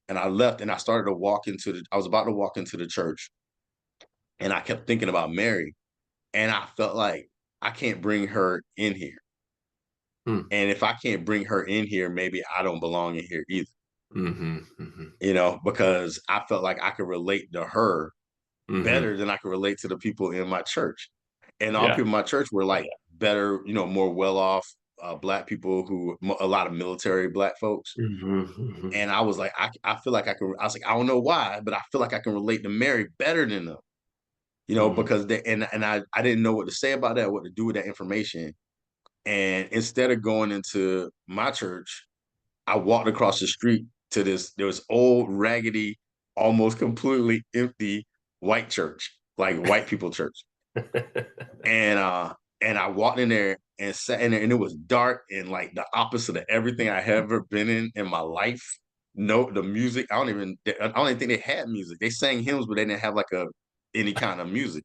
And I left and I was about to walk into the church, and I kept thinking about Mary, and I felt like I can't bring her in here. Mm. And if I can't bring her in here, maybe I don't belong in here either, Mhm. Mhm. because I felt like I could relate to her Mhm. better than I could relate to the people in my church. And all the Yeah. people in my church were like better, more well off black people a lot of military black folks. Mhm. Mhm. And I was like, I feel like I was like, I don't know why, but I feel like I can relate to Mary better than them. Mhm. Because I didn't know what to say about that, what to do with that information. And instead of going into my church, I walked across the street to there was old, raggedy, almost completely empty white church, like white people church. And I walked in there and sat in there, and it was dark and like the opposite of everything I had ever been in my life. No, the music, I don't even think they had music. They sang hymns, but they didn't have like any kind of music.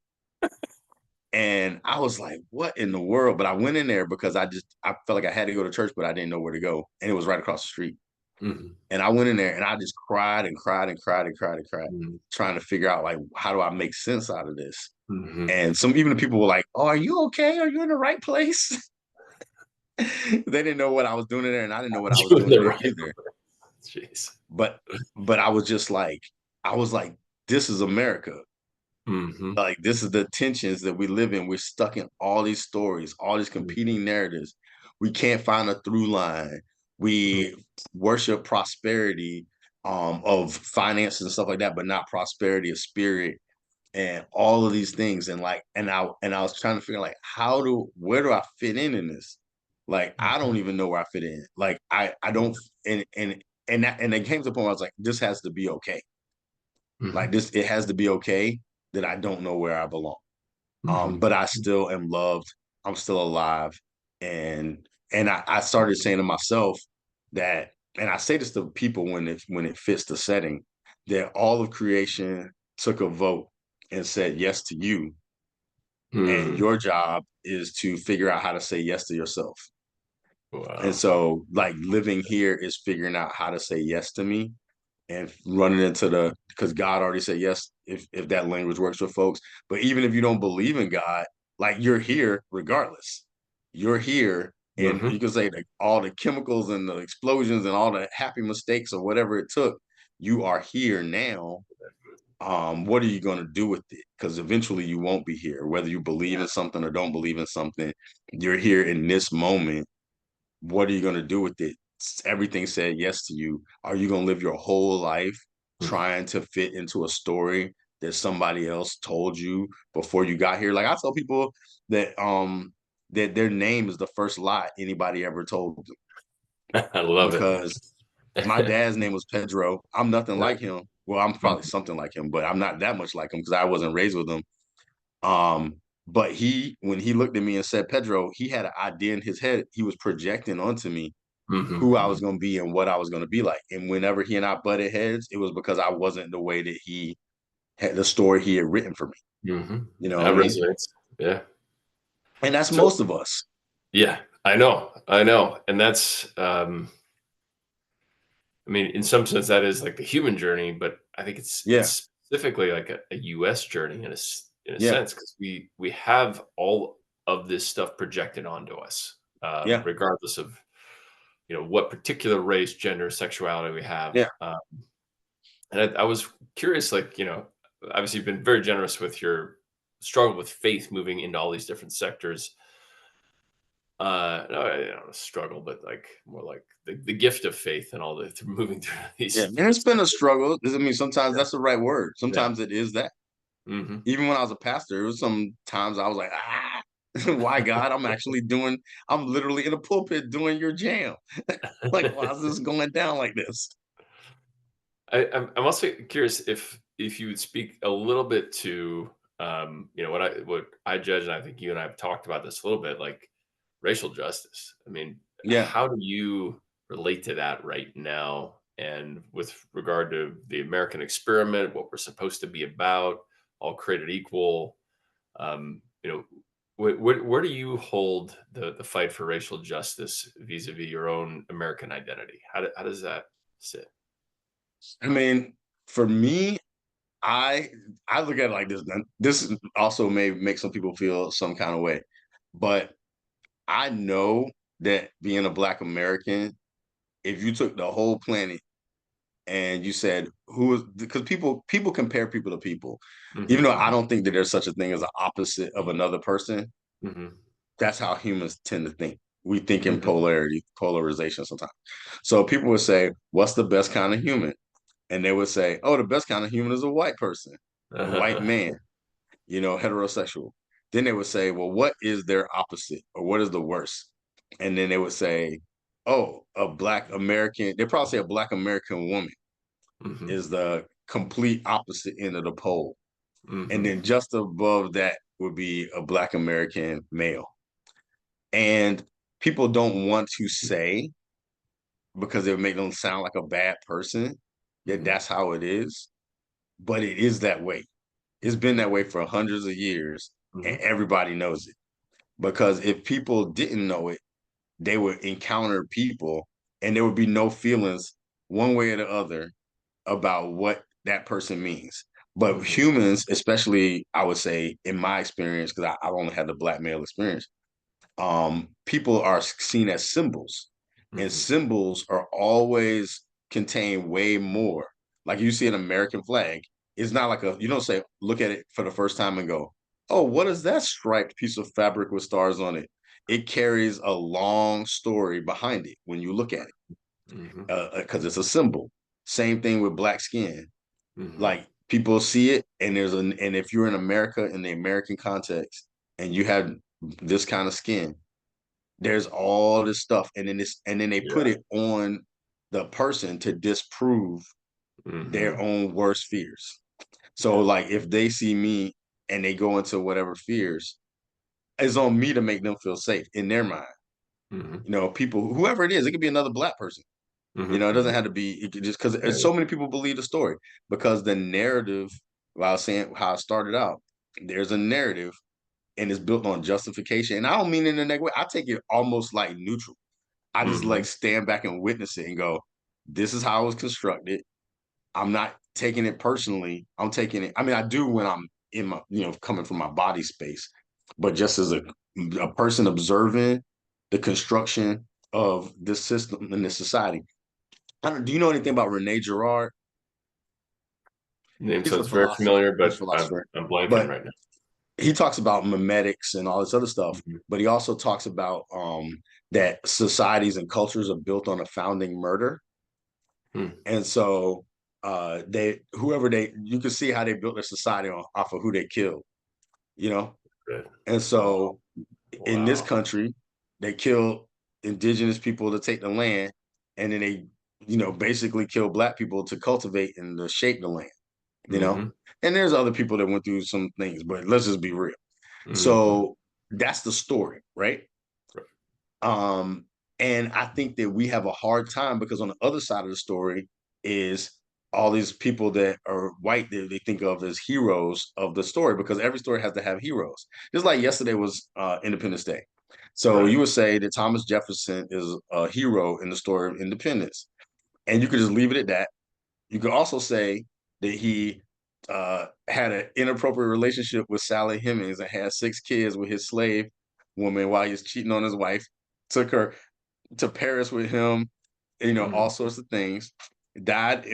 And I was like, what in the world? But I went in there because I felt like I had to go to church, but I didn't know where to go. And it was right across the street. Mhm. And I went in there and I just cried and cried and cried and cried and cried, Mhm. trying to figure out like how do I make sense out of this? Mhm. And even the people were like, "Oh, are you okay? Are you in the right place?" They didn't know what I was doing in there, and I didn't know what I was You in doing in the there right either. Jeez. But I was just like, I was like, this is America. Mhm. Like this is the tensions that we live in. We're stuck in all these stories, all these Mhm. competing narratives. We can't find a through line. Mhm. We worship prosperity of finances and stuff like that, but not prosperity of spirit and all of these things. And like, and I was trying to figure like where do I fit in this? Like, I don't Mhm. even know where I fit in. Like, I don't, and it came to the point where I was like, this has to be okay. Like Mhm. this, it has to be okay that I don't know where I belong. Mhm. But I still am loved. I'm still alive, and And I started saying to myself that, and I say this to people when it fits the setting, that all of creation took a vote and said yes to you, and Mm. your job is to figure out how to say yes to yourself. And Wow. so, like, living here is figuring out how to say yes to me and running into the, because God already said yes, if that language works for folks. But even if you don't believe in God, like, you're here regardless. You're here, and you Mhm. can say that all the chemicals and the explosions and all the happy mistakes or whatever it took, you are here now. What are you going to do with it? Because eventually you won't be here, whether you believe in something or don't believe in something. You're here in this moment. What are you going to do with it? Everything said yes to you. Are you going to live your whole life trying to fit into a story that somebody else told you before you got here? Like, I tell people that their name is the first lie anybody ever told them, I love it. because my dad's name was Pedro. I'm nothing Yeah. like him. Well, I'm probably Mhm. something like him, but I'm not that much like him because I wasn't raised with him. Um, but when he looked at me and said Pedro, he had an idea in his head. He was projecting onto me Mhm. who I was Mhm. going to be and what I was going to be like. And whenever he and I butted heads, it was because I wasn't the way that he had, the story he had written for me. Mhm. You know what I That mean? resonates. Yeah. And that's So most of us. yeah, I know, and that's, I mean, in some sense, that is like the human journey, but I think Yeah. it's specifically like a US journey in a Yeah. sense, because we have all of this stuff projected onto us, Yeah. regardless of, what particular race, gender, sexuality we have, Yeah. and I was curious, like, obviously you've been very generous with your struggle with faith moving into all these different sectors. No, I don't struggle, but like more like the gift of faith and all the through moving through Yeah. these And it's different been a sectors. struggle. I mean, sometimes that's the right word. Yeah. Sometimes it is that. Mhm. Even when I was a pastor, it was some times I was like, why God? I'm literally in a pulpit doing your jam. Like, why is this going down like this? I'm also curious if you would speak a little bit to, what I judge, and I think you and I have talked about this a little bit, like racial justice. I mean, Yeah. how do you relate to that right now? And with regard to the American experiment, what we're supposed to be about, all created equal, you know, where do you hold the fight for racial justice vis-a-vis your own American identity? How does that sit? I mean, for me, I I look at it like this. Now, this also may make some people feel some kind of way, but I know that being a Black American, if you took the whole planet and you said who is, because people compare people to people, even Mhm, though I mhm, don't think that there's such a thing as an opposite of another person. mhm, That's how humans tend to think. We think in mhm. polarization sometimes. So people would say, "What's the best kind of human?" And they would say, "Oh, the best kind of human is a white person, a white man, heterosexual." Then they would say, "Well, what is their opposite, or what is the worst?" And then they would say, "Oh, a Black American." They probably say a Black American woman Mhm, is the complete opposite end of the pole, and mhm, then just above that would be a Black American male. And people don't want to say, because it would make them sound like a bad person, that mhm, that's how it is, but it is that way. It's been that mhm, way for hundreds of years, and mhm, everybody knows it. Because if people didn't know it, they would encounter people and there would be no feelings one way or the other about what that person means. But mhm, humans, especially, I would say, in my experience, because I've only had the Black male experience, people are seen as symbols, and mhm. symbols are always contain way more. Like, you see an American flag, it's not like you don't say, look at it for the first time and go, oh, what is that striped piece of fabric with stars on it? It carries a long story behind it when you look at it, Mhm, because it's a symbol. Same thing with Black skin. mhm. Like, people see it, and and if you're in America, in the American context, and you have this kind of skin, there's all this stuff, and then they put Yeah. it on the person to disprove their Mhm. own worst fears. So, Yeah. like, if they see me and they go into whatever fears, it's on me to make them feel safe in their mind. Mhm. People, whoever it is, it could be another black person. Mhm. It doesn't Mhm. have to be it could just because Yeah. so many people believe the story because the narrative, while I was saying how I started out, there's a narrative and it's built on justification. And I don't mean it in a negative way. I take it almost like neutral. I just like Mhm. stand back and witness it and go, this is how it was constructed. I'm not taking it personally. I'm taking it. I mean, I do when I'm in my, coming from my body space, but just as a person observing the construction of this system in this society. Do you know anything about Rene Girard? Name He's a sounds very familiar, he's a but I'm philosopher, I'm blanking but right now. he talks about memetics and all this other stuff. Mhm. But he also talks about that societies and cultures are built on a founding murder. Hmm. And so they whoever they you can see how they built their society off of who they killed, you know? Good. And Wow. so in this Wow. country, they killed indigenous people to take the land, and then they, basically kill black people to cultivate and to shape the land, you know? Mhm. And there's other people that went through some things, but let's just be real. Mhm. So that's the story, right? Right. Um, and I think that we have a hard time because on the other side of the story is all these people that are white that they think of as heroes of the story because every story has to have heroes. Just like yesterday was Independence Day. So Right. you would say that Thomas Jefferson is a hero in the story of independence. And you could just leave it at that. You could also say that he had an inappropriate relationship with Sally Hemings and had 6 kids with his slave woman while he was cheating on his wife. Took her to Paris with him, all Mhm. sorts of things. Died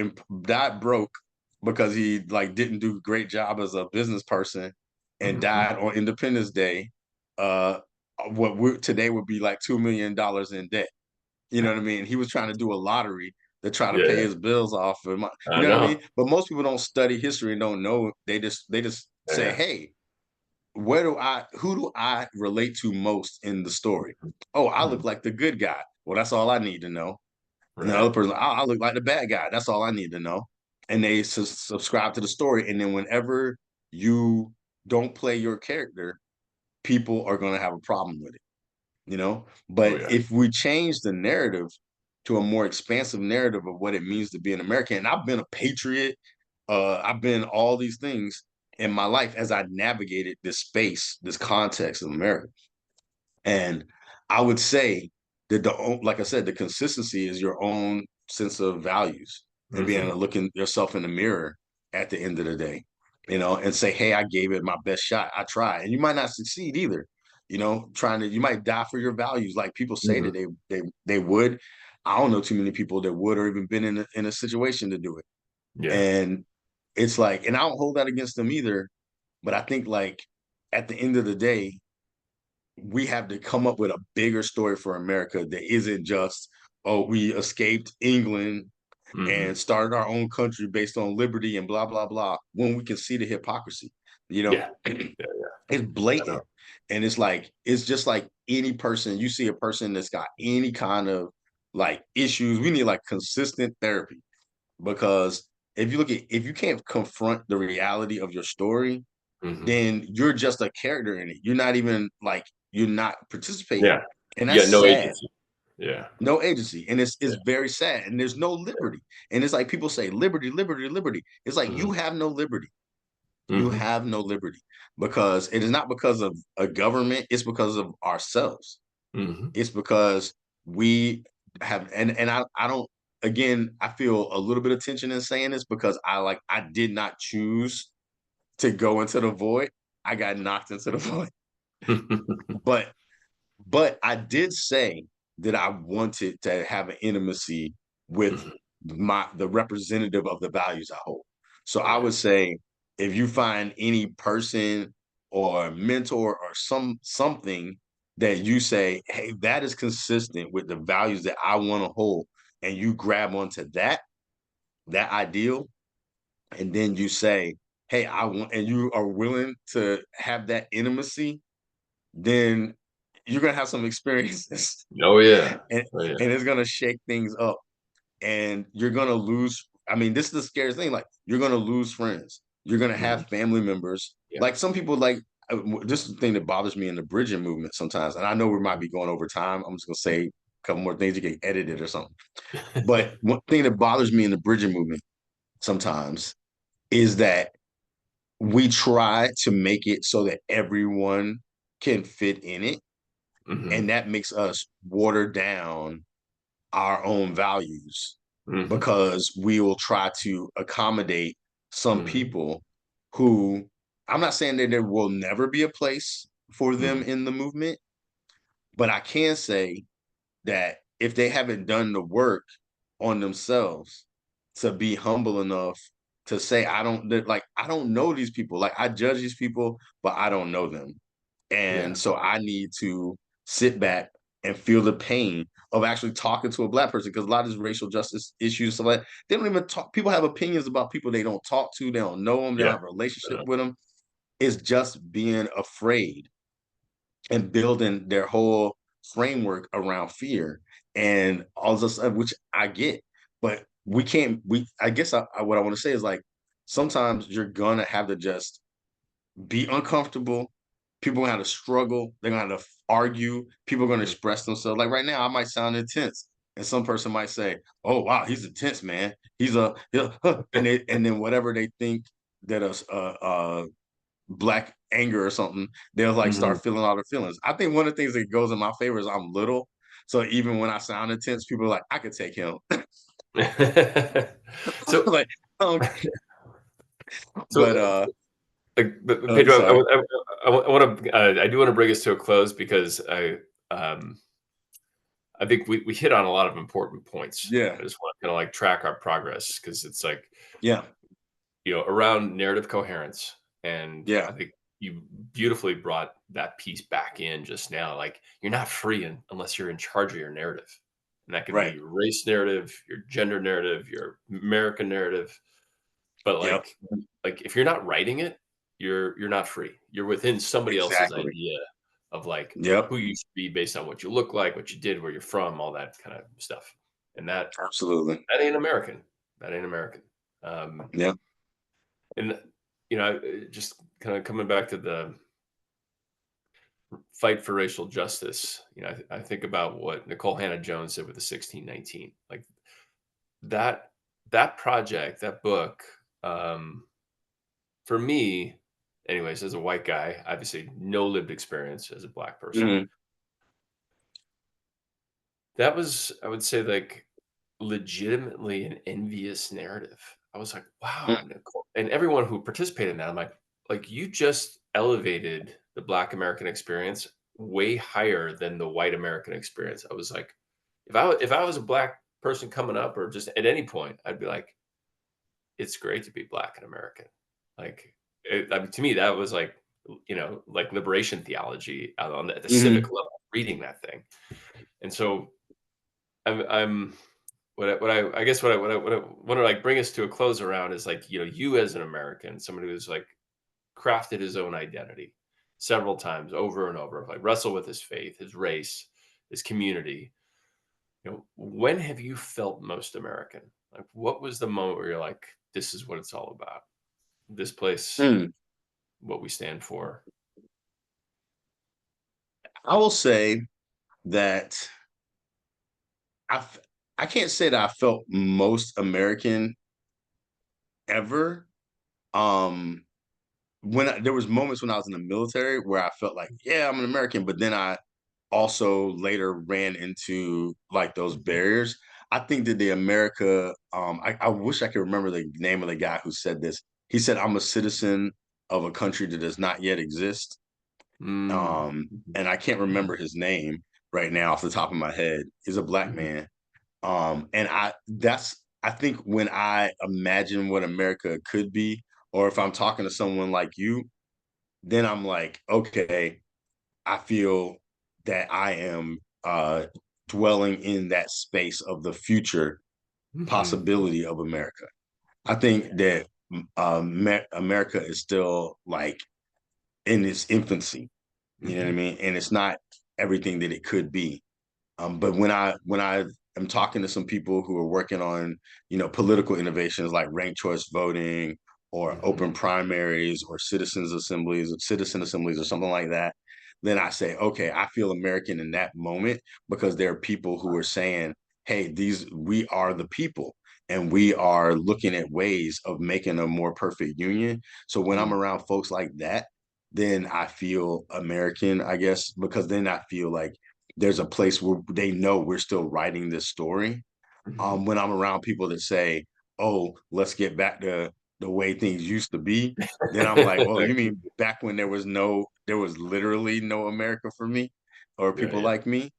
broke because he like didn't do a great job as a business person, and Mhm. died on Independence Day. Uh, today would be like $2 million in debt. You know what I mean? He was trying to do a lottery to try to Yeah, pay yeah. his bills off. You I know what I know. mean? But most people don't study history and don't know. They just Yeah, say, yeah. "Hey, who do I relate to most in the story? Mhm. Oh, I look Mhm. like the good guy. Well, that's all I need to know." And the other Right. person, I look like the bad guy. That's all I need to know. And they subscribe to the story. And then whenever you don't play your character, people are going to have a problem with it. Oh, But yeah. if we change the narrative to a more expansive narrative of what it means to be an American, and I've been a patriot, I've been all these things in my life as I navigated this space, this context of America. And I would say that like I said, the consistency is your own sense of values and being able Mhm. to look in yourself in the mirror at the end of the day, and say, hey, I gave it my best shot. I tried. And you might not succeed either, you might die for your values. Like people say that Mhm. they would. I don't know too many people that would or even been in a situation to do it. Yeah. And it's like, and I don't hold that against them either. But I think like at the end of the day, we have to come up with a bigger story for America that isn't just, oh, we escaped England and Mhm. started our own country based on liberty and blah, blah, blah, when we can see the hypocrisy. You know, Yeah. Yeah, yeah. it's I know. blatant. And it's just like any person, you see a person that's got any kind of like issues, we need like consistent therapy because if you can't confront the reality of your story, Mhm. then you're just a character in it. You're not even like you're not participating. Yeah. And You that's got no sad. agency. Yeah. No agency. And it's Yeah. very sad. And there's no liberty. And it's like people say liberty, liberty, liberty. It's like Mhm. you have no liberty. You Mhm. have no liberty because it is not because of a government, it's because of ourselves. Mhm. It's because we have and I don't again, I feel a little bit of tension in saying this because I did not choose to go into the void. I got knocked into the void. But I did say that I wanted to have an intimacy with Mhm. the representative of the values I hold. So I Right. would say if you find any person or mentor or something that you say, hey, that is consistent with the values that I want to hold, and you grab onto that ideal, and then you say, hey, I want, and you are willing to have that intimacy, then you're gonna have some experiences Oh, yeah. and Oh, yeah. it's gonna shake things up and you're gonna lose. I mean, this is the scariest thing. Like, you're gonna lose friends. You're gonna Mhm. have family members. Yeah. Like some people, like this is the thing that bothers me in the bridging movement sometimes. And I know we might be going over time. I'm just gonna say a couple more things. You can edit it or something. But one thing that bothers me in the bridging movement sometimes is that we try to make it so that everyone can fit in it, Hmm. and that makes us water down our own values Hmm. because we will try to accommodate some Hmm. people who, I'm not saying that there will never be a place for them Hmm. in the movement, but I can say that if they haven't done the work on themselves to be humble enough to say, I don't know these people. Like, I judge these people, but I don't know them. Yeah. And so I need to sit back and feel the pain of actually talking to a black person, because a lot of these racial justice issues, so like, they don't even talk. People have opinions about people they don't talk to, they don't know them, they don't Yeah. have a relationship Uh, with them. It's just being afraid and building their whole framework around fear and all this stuff, which I get. But we can't, I guess what I want to say is, like, sometimes you're gonna have to just be uncomfortable. People are gonna have to struggle. They're gonna have to argue. People are gonna mm, express themselves. Like right now, I might sound intense, and some person might say, "Oh wow, he's intense, man. And then whatever they think that black anger or something, they'll like mhm. start feeling all their feelings. I think one of the things that goes in my favor is I'm little, so even when I sound intense, people are like, I could take him. So, Like, um, so but but I'm Pedro, sorry. I want to, I do want to bring us to a close because um, I think we hit on a lot of important points. Yeah, I just want to kind of like track our progress because it's like, yeah, around narrative coherence. And yeah. I think you beautifully brought that piece back in just now. Like, you're not free unless you're in charge of your narrative. And that can be Right. your race narrative, your gender narrative, your American narrative. But Yep. like if you're not writing it, you're not free. You're within somebody else's Exactly. idea of like Yep. who you should be based on what you look like, what you did, where you're from, all that kind of stuff. And Absolutely. that ain't American. That ain't American. Um, Yep. and just kind of coming back to the fight for racial justice, I think about what Nicole Hannah Jones did with the 1619. Like that that project, that book, um, for me, anyways, as a white guy, obviously no lived experience as a black person. Mhm. That was, I would say, like legitimately an envious narrative. I was like, Mm. wow, Nicole. And everyone who participated in that, I'm like you just elevated the black American experience way higher than the white American experience. I was like, if I was a black person coming up or just at any point, I'd be like, it's great to be black and American. Like, I mean, to me, that was like, like liberation theology out on the civic Mhm. level, reading that thing. And so I'm I guess what I want to like bring us to a close around is like, you as an American, somebody who's like crafted his own identity several times over and over, like wrestle with his faith, his race, his community. When have you felt most American? Like, what was the moment where you're like, this is what it's all about? This place, Mm. what we stand for. I will say that I I can't say that I felt most American ever. Um, there was moments when I was in the military where I felt like, yeah, I'm an American, but then I also later ran into like those barriers. I think that the America, I wish I could remember the name of the guy who said this. He said, I'm a citizen of a country that does not yet exist. Mm. And I can't remember his name right now off the top of my head. He's a black Mhm. man. And I think when I imagine what America could be, or if I'm talking to someone like you, then I'm like, okay, I feel that I am dwelling in that space of the future Mhm. possibility of America. I think that America is still like in its infancy. You know what I Mhm. mean? And it's not everything that it could be. But when I am talking to some people who are working on, political innovations like ranked choice voting or Mhm. open primaries or citizen assemblies or something like that, then I say, okay, I feel American in that moment because there are people who are saying, hey, we are the people and we are looking at ways of making a more perfect union. So when I'm Mm. around folks like that, then I feel American, I guess, because then I feel like there's a place where they know we're still writing this story. Mhm. When I'm around people that say, "Oh, let's get back to the way things used to be," then I'm like, "Oh, you mean back when there was literally no America for me or Yeah, people yeah. like me?"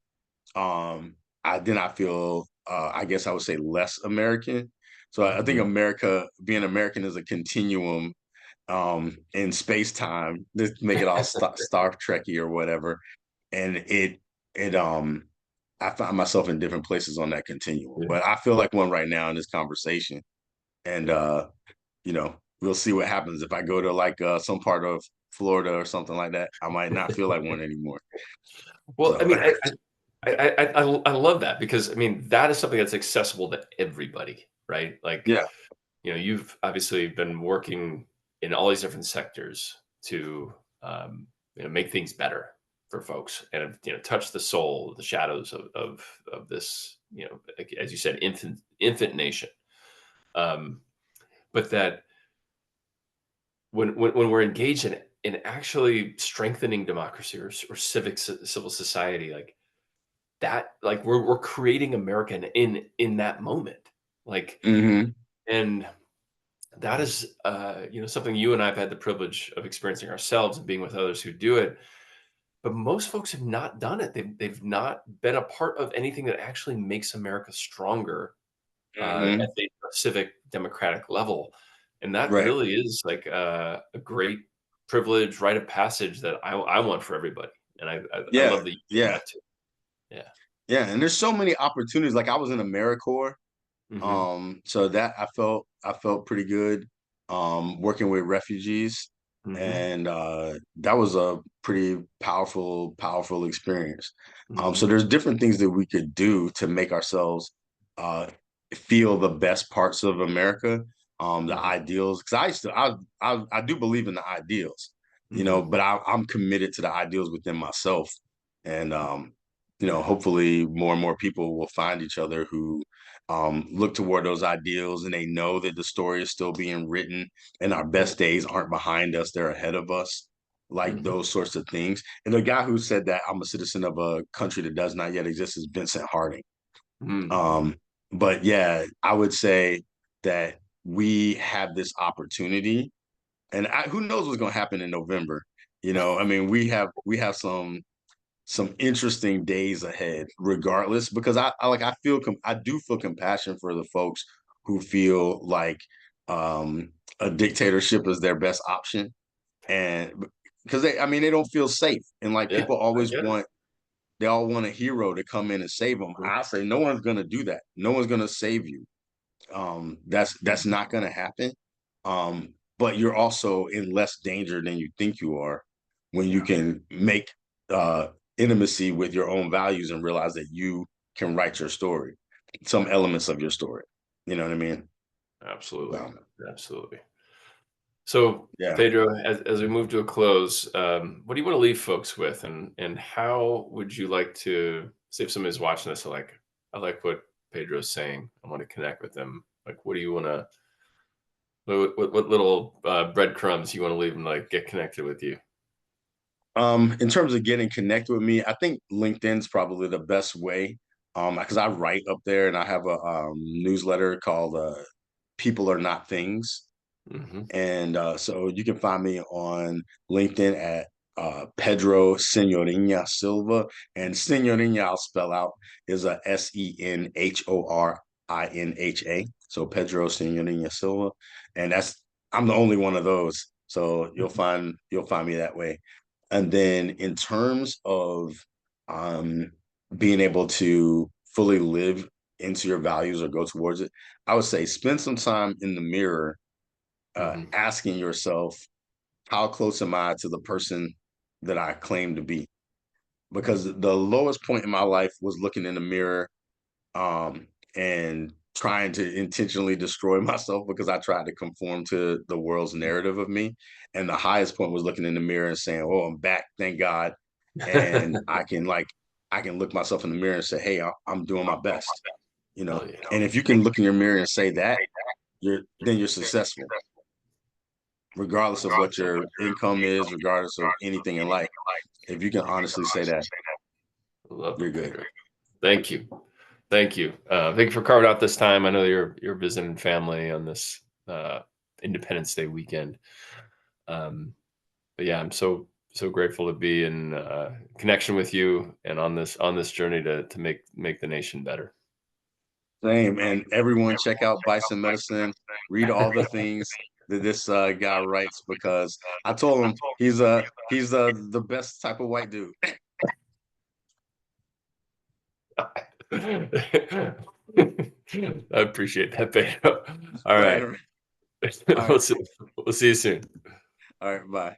I feel, I guess I would say less American. So I think Mhm. being American is a continuum in space time. Just make it all Star Trekky or whatever, and it I find myself in different places on that continuum. Yeah, But I feel like one right now in this conversation, and yeah. we'll see what happens if I go to like some part of Florida or something like that. I might not feel like one anymore. Well, I So mean, I love that because, I mean, that is something that's accessible to everybody, right? Like, yeah. you've obviously been working in all these different sectors to, make things better for folks and have, touch the soul, the shadows of this, like, as you said, infant nation. Um, but that when we're engaged in actually strengthening democracy or civil society, like that, like we're creating America in that moment, like, Hmm. and that is, something you and I've had the privilege of experiencing ourselves and being with others who do it. But most folks have not done it. They've not been a part of anything that actually makes America stronger, Hmm. at the civic democratic level, and that Right. really is like a great privilege, rite of passage that I want for everybody, and I Yeah. love that you do Yeah. that too. Yeah. Yeah. And there's so many opportunities. Like I was in AmeriCorps. Mhm. So that I felt pretty good working with refugees, Mhm. and that was a pretty powerful experience. So Mhm. there's different things that we could do to make ourselves uh, feel the best parts of America, the Mhm. ideals. Because I do believe in the ideals, Mhm. but I'm committed to the ideals within myself, and hopefully more and more people will find each other who look toward those ideals and they know that the story is still being written and our Yeah. best days aren't behind us, they're ahead of us, like Mhm. those sorts of things. And the guy who said that I'm a citizen of a country that does not yet exist is Vincent Harding. Mhm. Um, but yeah, I would say that we have this opportunity, and who knows what's going to happen in November. I mean, we have some interesting days ahead, regardless, because I do feel compassion for the folks who feel like um, a dictatorship is their best option, and because I mean, they don't feel safe, and like Yeah, people I always get it. they all want a hero to come in and save them. Mhm. I say no one's gonna do that. No one's gonna save you. That's not gonna happen. But you're also in less danger than you think you are when you Yeah, can make uh, intimacy with your own values and realize that you can write your story, some elements of your story. You know what I mean? absolutely, So, absolutely. So, yeah. Pedro, as we move to a close, what do you want to leave folks with, and how would you like to see if somebody's watching this? Like, I like what Pedro's saying. I want to connect with them. Like, what do you want to? What little breadcrumbs you want to leave them? Like, get connected with you. In terms of getting connected with me, I think LinkedIn's probably the best way. Because I write up there and I have a newsletter called People Are Not Things. Hmm. And so you can find me on LinkedIn at Pedro Senorinia Silva. And Senorinia, I'll spell out, is a Senhorinha. So Pedro Senorinia Silva. And I'm the only one of those. So you'll find me that way. And then in terms of um, being able to fully live into your values or go towards it, I would say spend some time in the mirror Hmm. asking yourself, how close am I to the person that I claim to be? Because the lowest point in my life was looking in the mirror, um, and trying to intentionally destroy myself because I tried to conform to the world's narrative of me. And the highest point was looking in the mirror and saying, "Oh, I'm back, thank God." And I can look myself in the mirror and say, "Hey, I'm doing my best," you know. Oh yeah. And if you can look in your mirror and say that, you're successful, regardless of what your income is, regardless of anything in life. If you can honestly say that, Love you're it, good. Pedro. Thank you. Thank you. Thank you for carving out this time. I know you're visiting family on this Independence Day weekend. Um, but yeah, I'm so grateful to be in connection with you and on this journey to make the nation better. Same. And everyone check out Bison Medicine. Read all the things that this guy writes because I told him he's the best type of white dude. I appreciate that, Pedro. All Right. right. All right. We'll see you soon. All right. Bye.